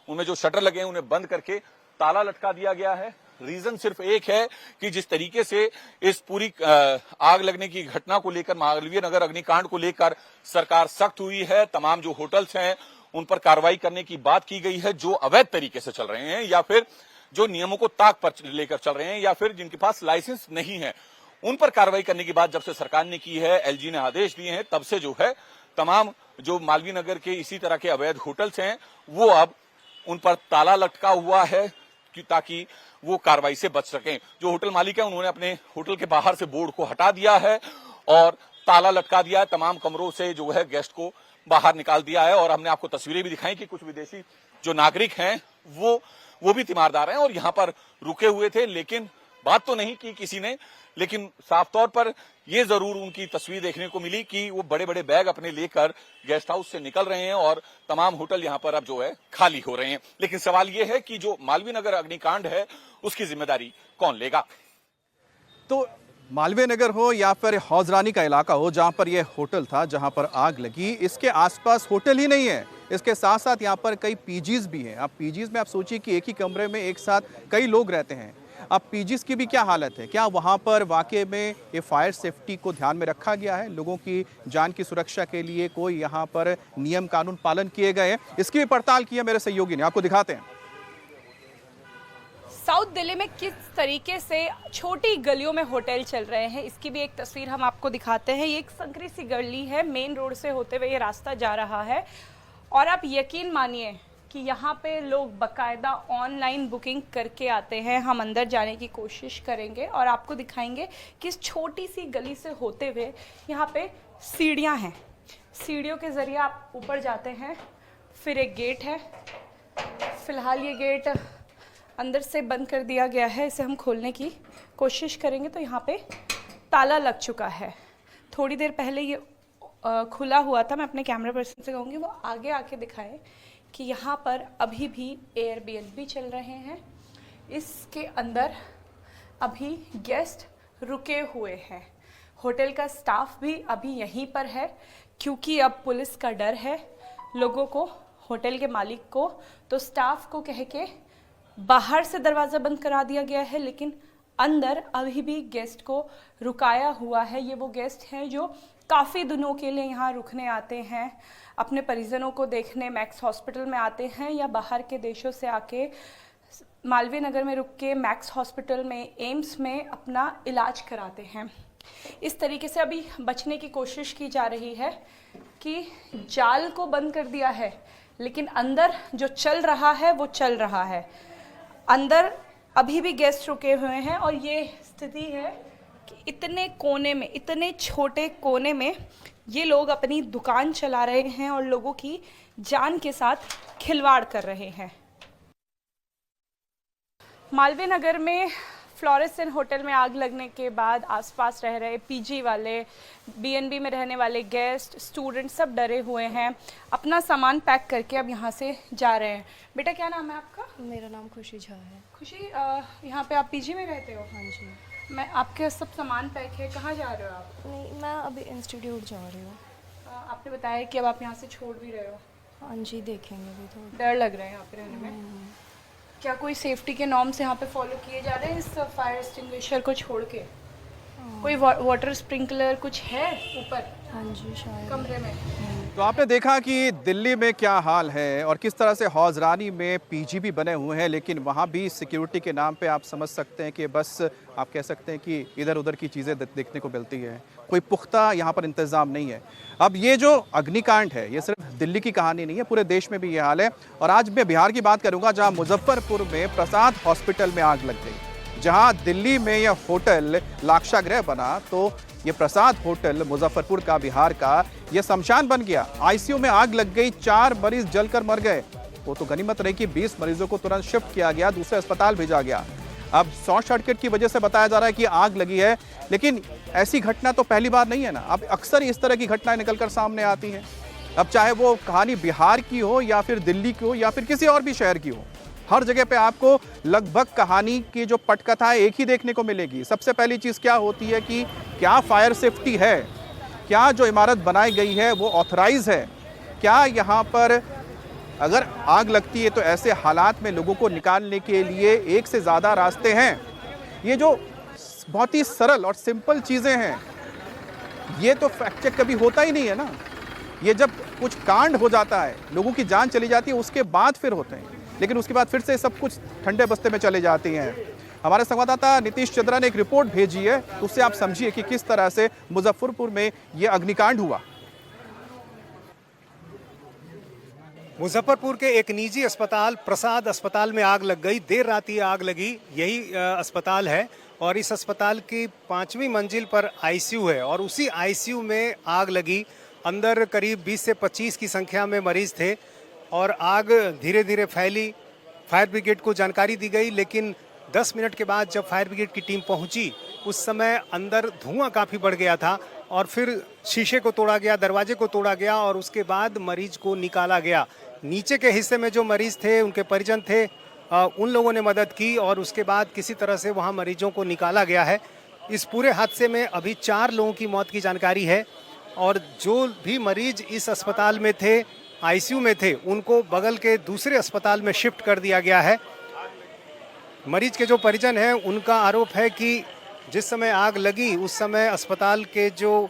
उनमें जो शटर लगे हैं उन्हें बंद करके ताला लटका दिया गया है। रीजन सिर्फ एक है कि जिस तरीके से इस पूरी आग लगने की घटना को लेकर, मालवीय नगर अग्निकांड को लेकर सरकार सख्त हुई है। तमाम जो होटल्स हैं उन पर कार्रवाई करने की बात की गई है जो अवैध तरीके से चल रहे हैं या फिर जो नियमों को ताक पर लेकर चल रहे हैं या फिर जिनके पास लाइसेंस नहीं है, उन पर कार्रवाई करने की बात जब से सरकार ने की है, एलजी ने आदेश दिए हैं, तब से जो है तमाम जो मालवीय नगर के इसी तरह के अवैध होटल्स हैं वो अब उन पर ताला लटका हुआ है ताकि वो कार्रवाई से बच सकें। जो होटल मालिक है उन्होंने अपने होटल के बाहर से बोर्ड को हटा दिया है और ताला लटका दिया है। तमाम कमरों से जो है गेस्ट को बाहर निकाल दिया है। और हमने आपको तस्वीरें भी दिखाई कि कुछ विदेशी जो नागरिक हैं वो भी तीमारदार हैं और यहाँ पर रुके हुए थे। लेकिन बात तो नहीं की किसी ने, लेकिन साफ तौर पर ये जरूर उनकी तस्वीर देखने को मिली कि वो बड़े बड़े बैग अपने लेकर गेस्ट हाउस से निकल रहे हैं और तमाम होटल यहाँ पर अब जो है खाली हो रहे हैं। लेकिन सवाल ये है कि जो मालवीय नगर अग्निकांड है उसकी जिम्मेदारी कौन लेगा। तो मालवीय नगर हो या फिर हौजरानी का इलाका हो जहां पर यह होटल था, जहां पर आग लगी, इसके आसपास होटल ही नहीं है, इसके साथ साथ यहाँ पर कई पीजीज भी हैं। अब पीजीज में आप सोचिए कि एक ही कमरे में एक साथ कई लोग रहते हैं। अब पीजीज की भी क्या हालत है, क्या वहाँ पर वाकई में ये फायर सेफ्टी को ध्यान में रखा गया है, लोगों की जान की सुरक्षा के लिए कोई यहाँ पर नियम कानून पालन किए गए हैं, इसकी भी पड़ताल की है मेरे सहयोगी ने, आपको दिखाते हैं। साउथ दिल्ली में किस तरीके से छोटी गलियों में होटल चल रहे हैं इसकी भी एक तस्वीर हम आपको दिखाते हैं। ये एक संकरी सी गली है, मेन रोड से होते हुए ये रास्ता जा रहा है और आप यकीन मानिए कि यहाँ पे लोग बकायदा ऑनलाइन बुकिंग करके आते हैं। हम अंदर जाने की कोशिश करेंगे और आपको दिखाएंगे कि इस छोटी सी गली से होते हुए यहाँ पे सीढ़ियाँ हैं। सीढ़ियों के ज़रिए आप ऊपर जाते हैं, फिर एक गेट है। फ़िलहाल ये गेट अंदर से बंद कर दिया गया है, इसे हम खोलने की कोशिश करेंगे तो यहाँ पे ताला लग चुका है। थोड़ी देर पहले ये खुला हुआ था। मैं अपने कैमरा पर्सन से कहूँगी वो आगे आके दिखाए कि यहाँ पर अभी भी एयरबीएनबी चल रहे हैं। इसके अंदर अभी गेस्ट रुके हुए हैं। होटल का स्टाफ भी अभी यहीं पर है क्योंकि अब पुलिस का डर है लोगों को, होटल के मालिक को, तो स्टाफ को कह के बाहर से दरवाज़ा बंद करा दिया गया है। लेकिन अंदर अभी भी गेस्ट को रुकाया हुआ है। ये वो गेस्ट हैं जो काफ़ी दिनों के लिए यहाँ रुकने आते हैं, अपने परिजनों को देखने मैक्स हॉस्पिटल में आते हैं या बाहर के देशों से आके मालवीय नगर में रुक के मैक्स हॉस्पिटल में, एम्स में अपना इलाज कराते हैं। इस तरीके से अभी बचने की कोशिश की जा रही है कि जाल को बंद कर दिया है, लेकिन अंदर जो चल रहा है वो चल रहा है। अंदर अभी भी गेस्ट रुके हुए हैं और ये स्थिति है कि इतने कोने में, इतने छोटे कोने में ये लोग अपनी दुकान चला रहे हैं और लोगों की जान के साथ खिलवाड़ कर रहे हैं। मालवीय नगर में फ्लोरेसेंट होटल में आग लगने के बाद आसपास रह रहे पीजी वाले, बीएनबी में रहने वाले गेस्ट, स्टूडेंट सब डरे हुए हैं। अपना सामान पैक करके अब यहाँ से जा रहे हैं। बेटा क्या नाम है आपका? मेरा नाम खुशी झा है। खुशी, यहाँ पे आप पीजी में रहते हो? हाँ जी। मैं आपके सब सामान पैक है, कहाँ जा रहे हो आप? नहीं, मैं अभी इंस्टीट्यूट जा रही हूँ। आपने बताया कि अब आप यहाँ से छोड़ भी रहे हो। हाँ जी, देखेंगे भी थोड़ा। डर लग रहा है यहाँ पे रहने में? क्या कोई सेफ्टी के नॉर्म्स यहाँ पे फॉलो किए जा रहे हैं इस फायर एक्सटिंग्विशर को छोड़ के? कोई वाटर स्प्रिंकलर कुछ है ऊपर? हाँ जी, शायद कमरे में। तो आपने देखा कि दिल्ली में क्या हाल है और किस तरह से हौजरानी में पीजी भी बने हुए हैं, लेकिन वहाँ भी सिक्योरिटी के नाम पे आप समझ सकते हैं कि बस आप कह सकते हैं कि इधर उधर की चीज़ें देखने को मिलती है। कोई पुख्ता यहाँ पर इंतज़ाम नहीं है। अब ये जो अग्निकांड है ये सिर्फ दिल्ली की कहानी नहीं है, पूरे देश में भी ये हाल है। और आज मैं बिहार की बात करूँगा, जहाँ मुजफ्फरपुर में प्रसाद हॉस्पिटल में आग लग गई। जहाँ दिल्ली में यह होटल लाक्षागृह बना, तो ये प्रसाद होटल मुजफ्फरपुर का, बिहार का, ये शमशान बन गया। आईसीयू में आग लग गई, 4 मरीज जलकर मर गए। वो तो गनीमत रही कि 20 मरीजों को तुरंत शिफ्ट किया गया, दूसरे अस्पताल भेजा गया। अब शॉर्ट सर्किट की वजह से बताया जा रहा है कि आग लगी है, लेकिन ऐसी घटना तो पहली बार नहीं है ना। अब अक्सर इस तरह की घटनाएं निकलकर सामने आती हैं। अब चाहे वो कहानी बिहार की हो या फिर दिल्ली की हो या फिर किसी और भी शहर की हो, हर जगह पे आपको लगभग कहानी की जो पटकथा है एक ही देखने को मिलेगी। सबसे पहली चीज़ क्या होती है कि क्या फायर सेफ्टी है, क्या जो इमारत बनाई गई है वो ऑथराइज है, क्या यहाँ पर अगर आग लगती है तो ऐसे हालात में लोगों को निकालने के लिए एक से ज़्यादा रास्ते हैं। ये जो बहुत ही सरल और सिंपल चीज़ें हैं, ये तो फैक्ट चेक कभी होता ही नहीं है ना। ये जब कुछ कांड हो जाता है, लोगों की जान चली जाती है, उसके बाद फिर होते हैं, लेकिन उसके बाद फिर से सब कुछ ठंडे बस्ते में चले जाती हैं। हमारे संवाददाता नीतीश चंद्रा ने एक रिपोर्ट भेजी है, उससे आप समझिए कि किस तरह से मुजफ्फरपुर में ये अग्निकांड हुआ। मुजफ्फरपुर के एक निजी अस्पताल प्रसाद अस्पताल में आग लग गई। देर रात ये आग लगी। यही अस्पताल है और इस अस्पताल की 5वीं मंजिल पर आईसीयू है और उसी आईसीयू में आग लगी। अंदर करीब 20 से 25 की संख्या में मरीज थे और आग धीरे धीरे फैली। फायर ब्रिगेड को जानकारी दी गई, लेकिन 10 मिनट के बाद जब फायर ब्रिगेड की टीम पहुंची, उस समय अंदर धुआं काफ़ी बढ़ गया था और फिर शीशे को तोड़ा गया, दरवाजे को तोड़ा गया और उसके बाद मरीज को निकाला गया। नीचे के हिस्से में जो मरीज थे, उनके परिजन थे, उन लोगों ने मदद की और उसके बाद किसी तरह से वहाँ मरीजों को निकाला गया है। इस पूरे हादसे में अभी 4 लोगों की मौत की जानकारी है और जो भी मरीज इस अस्पताल में थे, आईसीयू में थे, उनको बगल के दूसरे अस्पताल में शिफ्ट कर दिया गया है। मरीज के जो परिजन हैं, उनका आरोप है कि जिस समय आग लगी उस समय अस्पताल के जो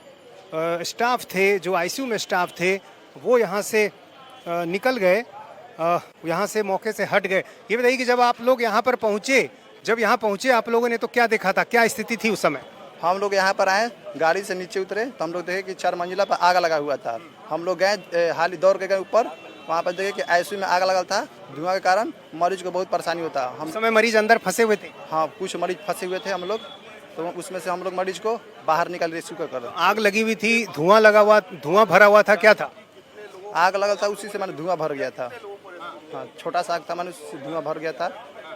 स्टाफ थे, जो आईसीयू में स्टाफ थे, वो यहाँ से निकल गए, यहाँ से मौके से हट गए। ये बताइए कि जब आप लोग यहाँ पर पहुँचे, जब यहाँ पहुँचे आप लोगों ने तो क्या देखा था, क्या स्थिति थी उस समय? हम लोग यहाँ पर आए, गाड़ी से नीचे उतरे तो हम लोग देखे कि 4 मंजिला पर आग लगा हुआ था। हम लोग गए, हाली दौड़ के गए ऊपर, वहाँ पर देखे कि आईसीयू में आग लगा था। धुआं के कारण मरीज को बहुत परेशानी होता। हम समय मरीज अंदर फंसे हुए थे? हाँ, कुछ मरीज फंसे हुए थे हम लोग, तो उसमें से हम लोग मरीज को बाहर निकाल रेस्क्यू कर। आग लगी हुई थी, धुआं लगा हुआ, धुआं भरा हुआ था, क्या था? आग लगा था, उसी से मैंने धुआं भर गया था। हाँ, छोटा सा आग था, मैंने उससे धुआं भर गया था।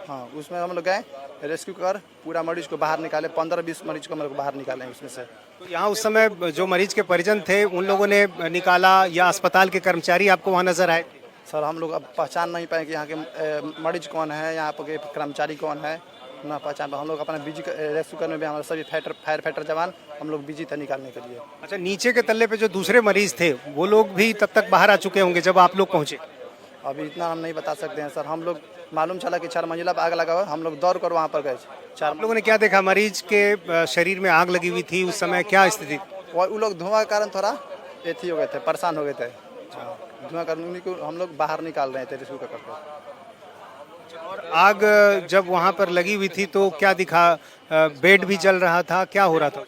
हाँ, उसमें हम लोग गए, रेस्क्यू कर पूरा मरीज को बाहर निकाले। 15-20 मरीज को हम लोग बाहर निकाले उसमें से। तो यहाँ उस समय जो मरीज के परिजन थे, उन लोगों ने निकाला या अस्पताल के कर्मचारी आपको वहाँ नजर आए? सर, हम लोग अब पहचान नहीं पाए कि यहाँ के मरीज कौन है, यहाँ के कर्मचारी कौन है, ना पहचान। हम लोग अपना बिजी रेस्क्यू करने में हमारे सभी फायर फाइटर जवान हम लोग बिजी थे निकालने के लिए। अच्छा, नीचे के तल्ले पे जो दूसरे मरीज थे, वो लोग भी तब तक बाहर आ चुके होंगे जब आप लोग पहुँचे? अभी इतना हम नहीं बता सकते हैं सर। हम लोग मालूम चला कि 4 मंजिला पर आग लगा हुआ, हम लोग दौड़ कर वहाँ पर गए। 4 लोगों ने क्या देखा? मरीज के शरीर में आग लगी हुई थी, उस समय क्या स्थिति? वो लोग धुआं के कारण थोड़ा एथी हो गए थे, परेशान हो गए थे। धुआं कारण उन्हीं को हम लोग बाहर निकाल रहे थे रेस्क्यू करके। और आग जब वहाँ पर लगी हुई थी तो क्या दिखा? बेड भी जल रहा था, क्या हो रहा था?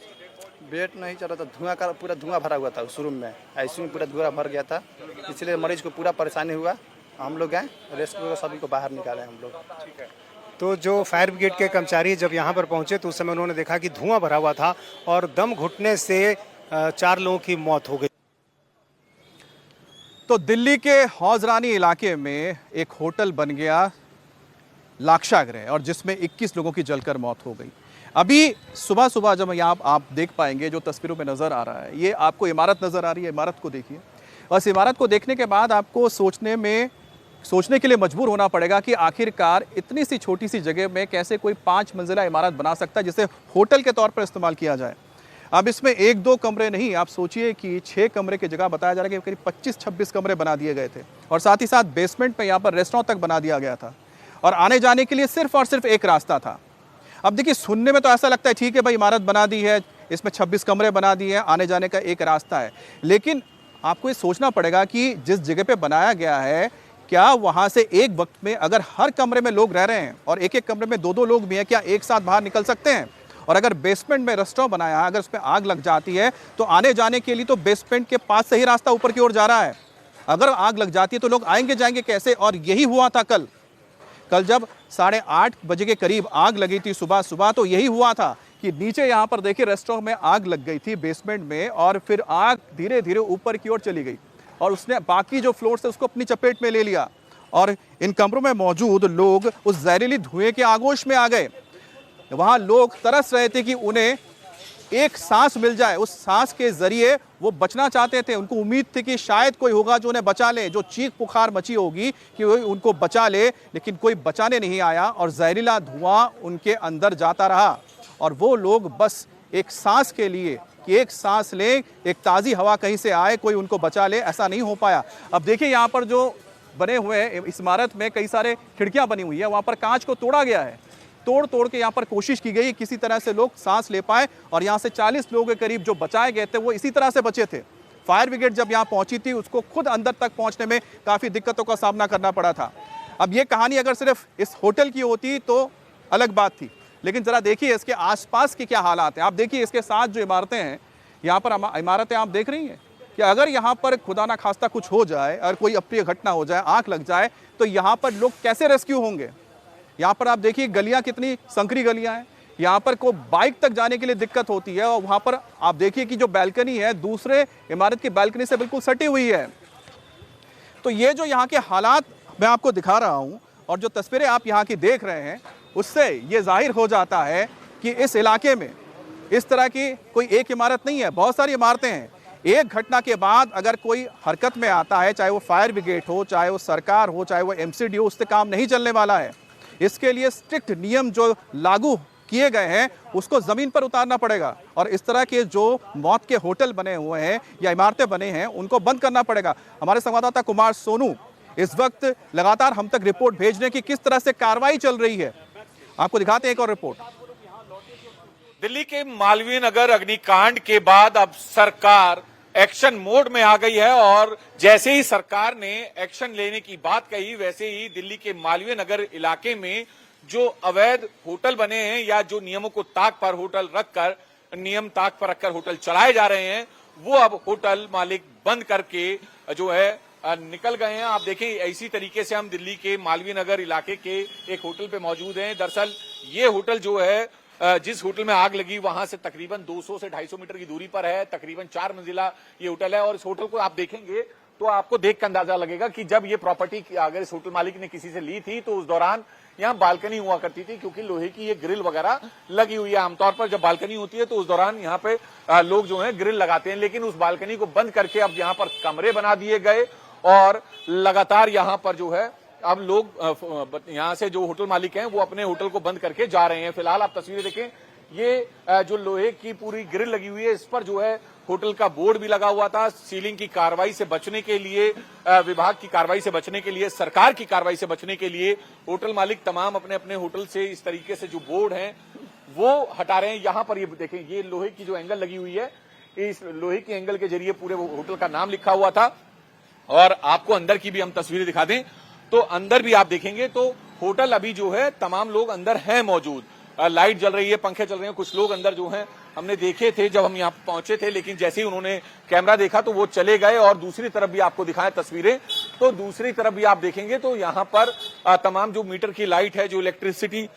बेड नहीं चल रहा था, धुआं का पूरा धुआं भरा हुआ था उस रूम में, आईसीयू में पूरा धुआं भर गया था, इसलिए मरीज को पूरा परेशानी हुआ। हम लोग गए रेस्क्यू सभी को बाहर निकाले हम लोग। ठीक है। तो जो फायर ब्रिगेड के कर्मचारी जब यहाँ पर पहुंचे तो उस समय उन्होंने देखा कि धुआं भरा हुआ था और दम घुटने से 4 लोगों की मौत हो गई। तो दिल्ली के हौजरानी इलाके में एक होटल बन गया लाक्षागृह और जिसमें 21 लोगों की जलकर मौत हो गई। अभी सुबह सुबह जब यहाँ आप देख पाएंगे, जो तस्वीरों में नज़र आ रहा है, ये आपको इमारत नज़र आ रही है, इमारत को देखिए। और इस इमारत को देखने के बाद आपको सोचने के लिए मजबूर होना पड़ेगा कि आखिरकार इतनी सी छोटी सी जगह में कैसे कोई 5 मंजिला इमारत बना सकता है जिसे होटल के तौर पर इस्तेमाल किया जाए। अब इसमें 1-2 कमरे नहीं, आप सोचिए कि 6 कमरे की जगह बताया जा रहा है कि करीब 25-26 कमरे बना दिए गए थे और साथ ही साथ बेसमेंट में यहाँ पर रेस्टोरेंट तक बना दिया गया था और आने जाने के लिए सिर्फ और सिर्फ एक रास्ता था। अब देखिए, सुनने में तो ऐसा लगता है ठीक है भाई, इमारत बना दी है, इसमें 26 कमरे बना दिए हैं, आने जाने का एक रास्ता है, लेकिन आपको ये सोचना पड़ेगा कि जिस जगह पे बनाया गया है, क्या वहाँ से एक वक्त में अगर हर कमरे में लोग रह रहे हैं और एक-एक कमरे में 2-2 लोग भी हैं, क्या एक साथ बाहर निकल सकते हैं? और अगर बेसमेंट में रेस्टोरेंट बनाया है, अगर उसमें आग लग जाती है तो आने जाने के लिए तो बेसमेंट के पास से ही रास्ता ऊपर की ओर जा रहा है। अगर आग लग जाती है तो लोग आएंगे जाएंगे कैसे? और यही हुआ था कल जब 8:30 बजे के करीब आग लगी थी सुबह, तो यही हुआ था कि नीचे यहाँ पर देखिए रेस्टोरेंट में आग लग गई थी बेसमेंट में और फिर आग धीरे धीरे ऊपर की ओर चली गई और उसने बाकी जो फ्लोर से उसको अपनी चपेट में ले लिया और इन कमरों में मौजूद लोग उस जहरीली धुएं के आगोश में आ गए। वहाँ लोग तरस रहे थे कि उन्हें एक सांस मिल जाए, उस सांस के जरिए वो बचना चाहते थे। उनको उम्मीद थी कि शायद कोई होगा जो उन्हें बचा ले, जो चीख पुकार मची होगी कि वो उनको बचा ले, लेकिन कोई बचाने नहीं आया और जहरीला धुआं उनके अंदर जाता रहा और वो लोग बस एक सांस के लिए कि एक सांस ले, एक ताज़ी हवा कहीं से आए, कोई उनको बचा ले, ऐसा नहीं हो पाया। अब देखिए यहाँ पर जो बने हुए इस इमारत में कई सारे खिड़कियाँ बनी हुई है, वहाँ पर कांच को तोड़ा गया है, तोड़ के यहाँ पर कोशिश की गई किसी तरह से लोग सांस ले पाए और यहाँ से 40 लोगों के करीब जो बचाए गए थे वो इसी तरह से बचे थे। फायर ब्रिगेड जब यहाँ पहुंची थी उसको खुद अंदर तक पहुंचने में काफ़ी दिक्कतों का सामना करना पड़ा था। अब ये कहानी अगर सिर्फ इस होटल की होती तो अलग बात थी, लेकिन ज़रा देखिए इसके आसपास के क्या हालात हैं। आप देखिए इसके साथ जो इमारतें हैं, यहाँ पर इमारतें आप देख रही हैं कि अगर यहाँ पर खुदा ना खास्ता कुछ हो जाए, अगर कोई अप्रिय घटना हो जाए, आग लग जाए, तो यहाँ पर लोग कैसे रेस्क्यू होंगे। यहाँ पर आप देखिए गलियाँ कितनी संकरी गलियाँ हैं, यहाँ पर को बाइक तक जाने के लिए दिक्कत होती है और वहाँ पर आप देखिए कि जो बैल्कनी है दूसरे इमारत की बैल्कनी से बिल्कुल सटी हुई है। तो ये जो यहाँ के हालात मैं आपको दिखा रहा हूँ और जो तस्वीरें आप यहाँ की देख रहे हैं, उससे ये जाहिर हो जाता है कि इस इलाके में इस तरह की कोई एक इमारत नहीं है, बहुत सारी इमारतें हैं। एक घटना के बाद अगर कोई हरकत में आता है, चाहे वो फायर ब्रिगेड हो, चाहे वो सरकार हो, चाहे वो MCD हो, उससे काम नहीं चलने वाला है। इसके लिए स्ट्रिक्ट नियम जो लागू किए गए हैं उसको ज़मीन पर उतारना पड़ेगा और इस तरह के जो मौत के होटल बने हुए हैं या इमारतें बने हैं उनको बंद करना पड़ेगा। हमारे संवाददाता कुमार सोनू इस वक्त लगातार हम तक रिपोर्ट भेज रहे हैं कि किस तरह से कार्रवाई चल रही है। आपको दिखाते हैं एक और रिपोर्ट। दिल्ली के मालवीय नगर अग्निकांड के बाद अब सरकार एक्शन मोड में आ गई है और जैसे ही सरकार ने एक्शन लेने की बात कही, वैसे ही दिल्ली के मालवीय नगर इलाके में जो अवैध होटल बने हैं या जो नियमों को ताक पर रखकर होटल चलाए जा रहे हैं, वो अब होटल मालिक बंद करके जो है निकल गए हैं। आप देखें, इसी तरीके से हम दिल्ली के मालवीय नगर इलाके के एक होटल पे मौजूद हैं। दरअसल ये होटल जो है, जिस होटल में आग लगी वहां से तकरीबन 200 से 250 मीटर की दूरी पर है, तकरीबन 4 मंजिला ये होटल है और इस होटल को आप देखेंगे तो आपको देख कर अंदाजा लगेगा कि जब ये प्रॉपर्टी अगर इस होटल मालिक ने किसी से ली थी तो उस दौरान यहाँ बालकनी हुआ करती थी, क्योंकि लोहे की ये ग्रिल वगैरह लगी हुई है। आमतौर पर जब बालकनी होती है तो उस दौरान यहाँ पे लोग जो है ग्रिल लगाते हैं, लेकिन उस बालकनी को बंद करके अब यहाँ पर कमरे बना दिए गए और लगातार यहाँ पर जो है अब लोग यहाँ से जो होटल मालिक हैं वो अपने होटल को बंद करके जा रहे हैं। फिलहाल आप तस्वीरें देखें, ये जो लोहे की पूरी ग्रिल लगी हुई है, इस पर जो है होटल का बोर्ड भी लगा हुआ था। सीलिंग की कार्रवाई से बचने के लिए, विभाग की कार्रवाई से बचने के लिए, सरकार की कार्रवाई से बचने के लिए होटल मालिक तमाम अपने अपने होटल से इस तरीके से जो बोर्ड हैं वो हटा रहे हैं। यहाँ पर ये देखें, ये लोहे की जो एंगल लगी हुई है, इस लोहे की एंगल के जरिए पूरे होटल का नाम लिखा हुआ था। और आपको अंदर की भी हम तस्वीरें दिखा दें तो अंदर भी आप देखेंगे तो होटल अभी जो है तमाम लोग अंदर हैं मौजूद। लाइट जल रही है, पंखे चल रहे हैं। कुछ लोग अंदर जो हैं हमने देखे थे जब हम यहाँ पहुंचे थे, लेकिन जैसे ही उन्होंने कैमरा देखा तो वो चले गए। और दूसरी तरफ भी आपको दिखाएं तस्वीरें, तो दूसरी तरफ भी आप देखेंगे तो यहाँ पर तमाम जो मीटर की लाइट है, जो इलेक्ट्रिसिटी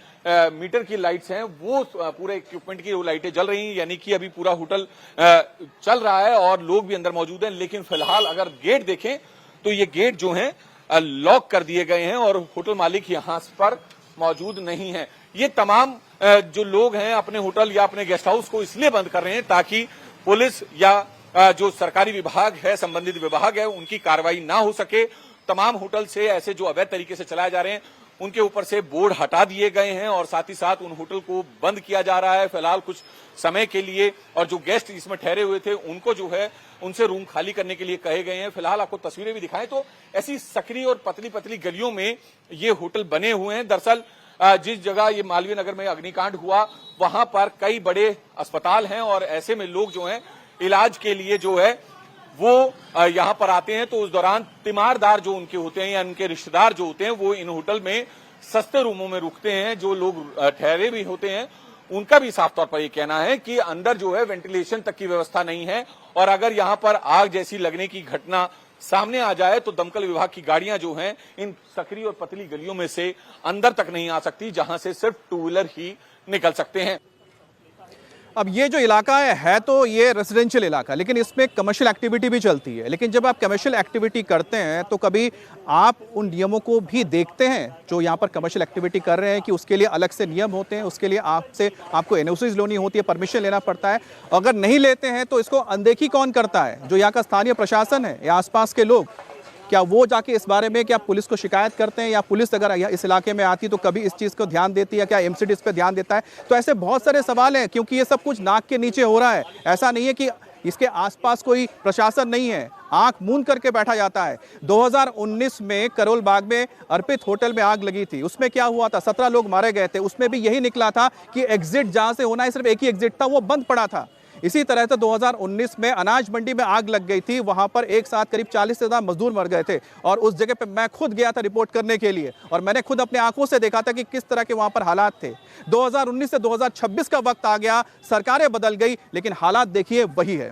मीटर की लाइट्स हैं, वो पूरे इक्विपमेंट की वो लाइटें जल रही हैं, यानी कि अभी पूरा होटल चल रहा है और लोग भी अंदर मौजूद हैं। लेकिन फिलहाल अगर गेट देखें तो ये गेट जो है लॉक कर दिए गए हैं और होटल मालिक यहाँ पर मौजूद नहीं है। ये तमाम जो लोग हैं अपने होटल या अपने गेस्ट हाउस को इसलिए बंद कर रहे हैं ताकि पुलिस या जो सरकारी विभाग है, संबंधित विभाग है, उनकी कार्रवाई ना हो सके। तमाम होटल से ऐसे जो अवैध तरीके से चलाए जा रहे हैं उनके ऊपर से बोर्ड हटा दिए गए हैं और साथ ही साथ उन होटल को बंद किया जा रहा है फिलहाल कुछ समय के लिए। और जो गेस्ट इसमें ठहरे हुए थे उनको जो है उनसे रूम खाली करने के लिए कहे गए हैं। फिलहाल आपको तस्वीरें भी दिखाएं तो ऐसी सकरी और पतली पतली गलियों में ये होटल बने हुए हैं। दरअसल जिस जगह ये मालवीय नगर में अग्निकांड हुआ वहां पर कई बड़े अस्पताल हैं और ऐसे में लोग जो हैं इलाज के लिए जो है वो यहाँ पर आते हैं। तो उस दौरान तीमारदार जो उनके होते हैं या उनके रिश्तेदार जो होते हैं वो इन होटल में सस्ते रूमों में रुकते हैं। जो लोग ठहरे भी होते हैं उनका भी साफ तौर पर ये कहना है कि अंदर जो है वेंटिलेशन तक की व्यवस्था नहीं है और अगर यहाँ पर आग जैसी लगने की घटना सामने आ जाए तो दमकल विभाग की गाड़ियां जो हैं इन सकरी और पतली गलियों में से अंदर तक नहीं आ सकती, जहां से सिर्फ टू व्हीलर ही निकल सकते हैं। अब ये जो इलाका है तो ये रेजिडेंशियल इलाका, लेकिन इसमें कमर्शियल एक्टिविटी भी चलती है। लेकिन जब आप कमर्शियल एक्टिविटी करते हैं तो कभी आप उन नियमों को भी देखते हैं जो यहाँ पर कमर्शियल एक्टिविटी कर रहे हैं कि उसके लिए अलग से नियम होते हैं, उसके लिए आपको एनओसीज लेनी होती है, परमिशन लेना पड़ता है। अगर नहीं लेते हैं तो इसको अनदेखी कौन करता है? जो यहाँ का स्थानीय प्रशासन है या आसपास के लोग, क्या वो जाके इस बारे में क्या पुलिस को शिकायत करते हैं या पुलिस अगर इस इलाके में आती तो कभी इस चीज़ को ध्यान देती है? क्या एमसीडी इस पे ध्यान देता है? तो ऐसे बहुत सारे सवाल हैं क्योंकि ये सब कुछ नाक के नीचे हो रहा है। ऐसा नहीं है कि इसके आसपास कोई प्रशासन नहीं है, आंख मूंद करके बैठा जाता है। 2019 में करोल बाग में अर्पित होटल में आग लगी थी, उसमें क्या हुआ था? 17 लोग मारे गए थे। उसमें भी यही निकला था कि एग्जिट जहां से होना है सिर्फ एक ही एग्जिट था, वो बंद पड़ा था। इसी तरह से 2019 में अनाज मंडी में आग लग गई थी, वहां पर एक साथ करीब 40 से ज्यादा मजदूर मर गए थे और उस जगह पे मैं खुद गया था रिपोर्ट करने के लिए और मैंने खुद अपने आंखों से देखा था कि किस तरह के वहां पर हालात थे। 2019 से 2026 का वक्त आ गया, सरकारें बदल गई लेकिन हालात देखिए वही है।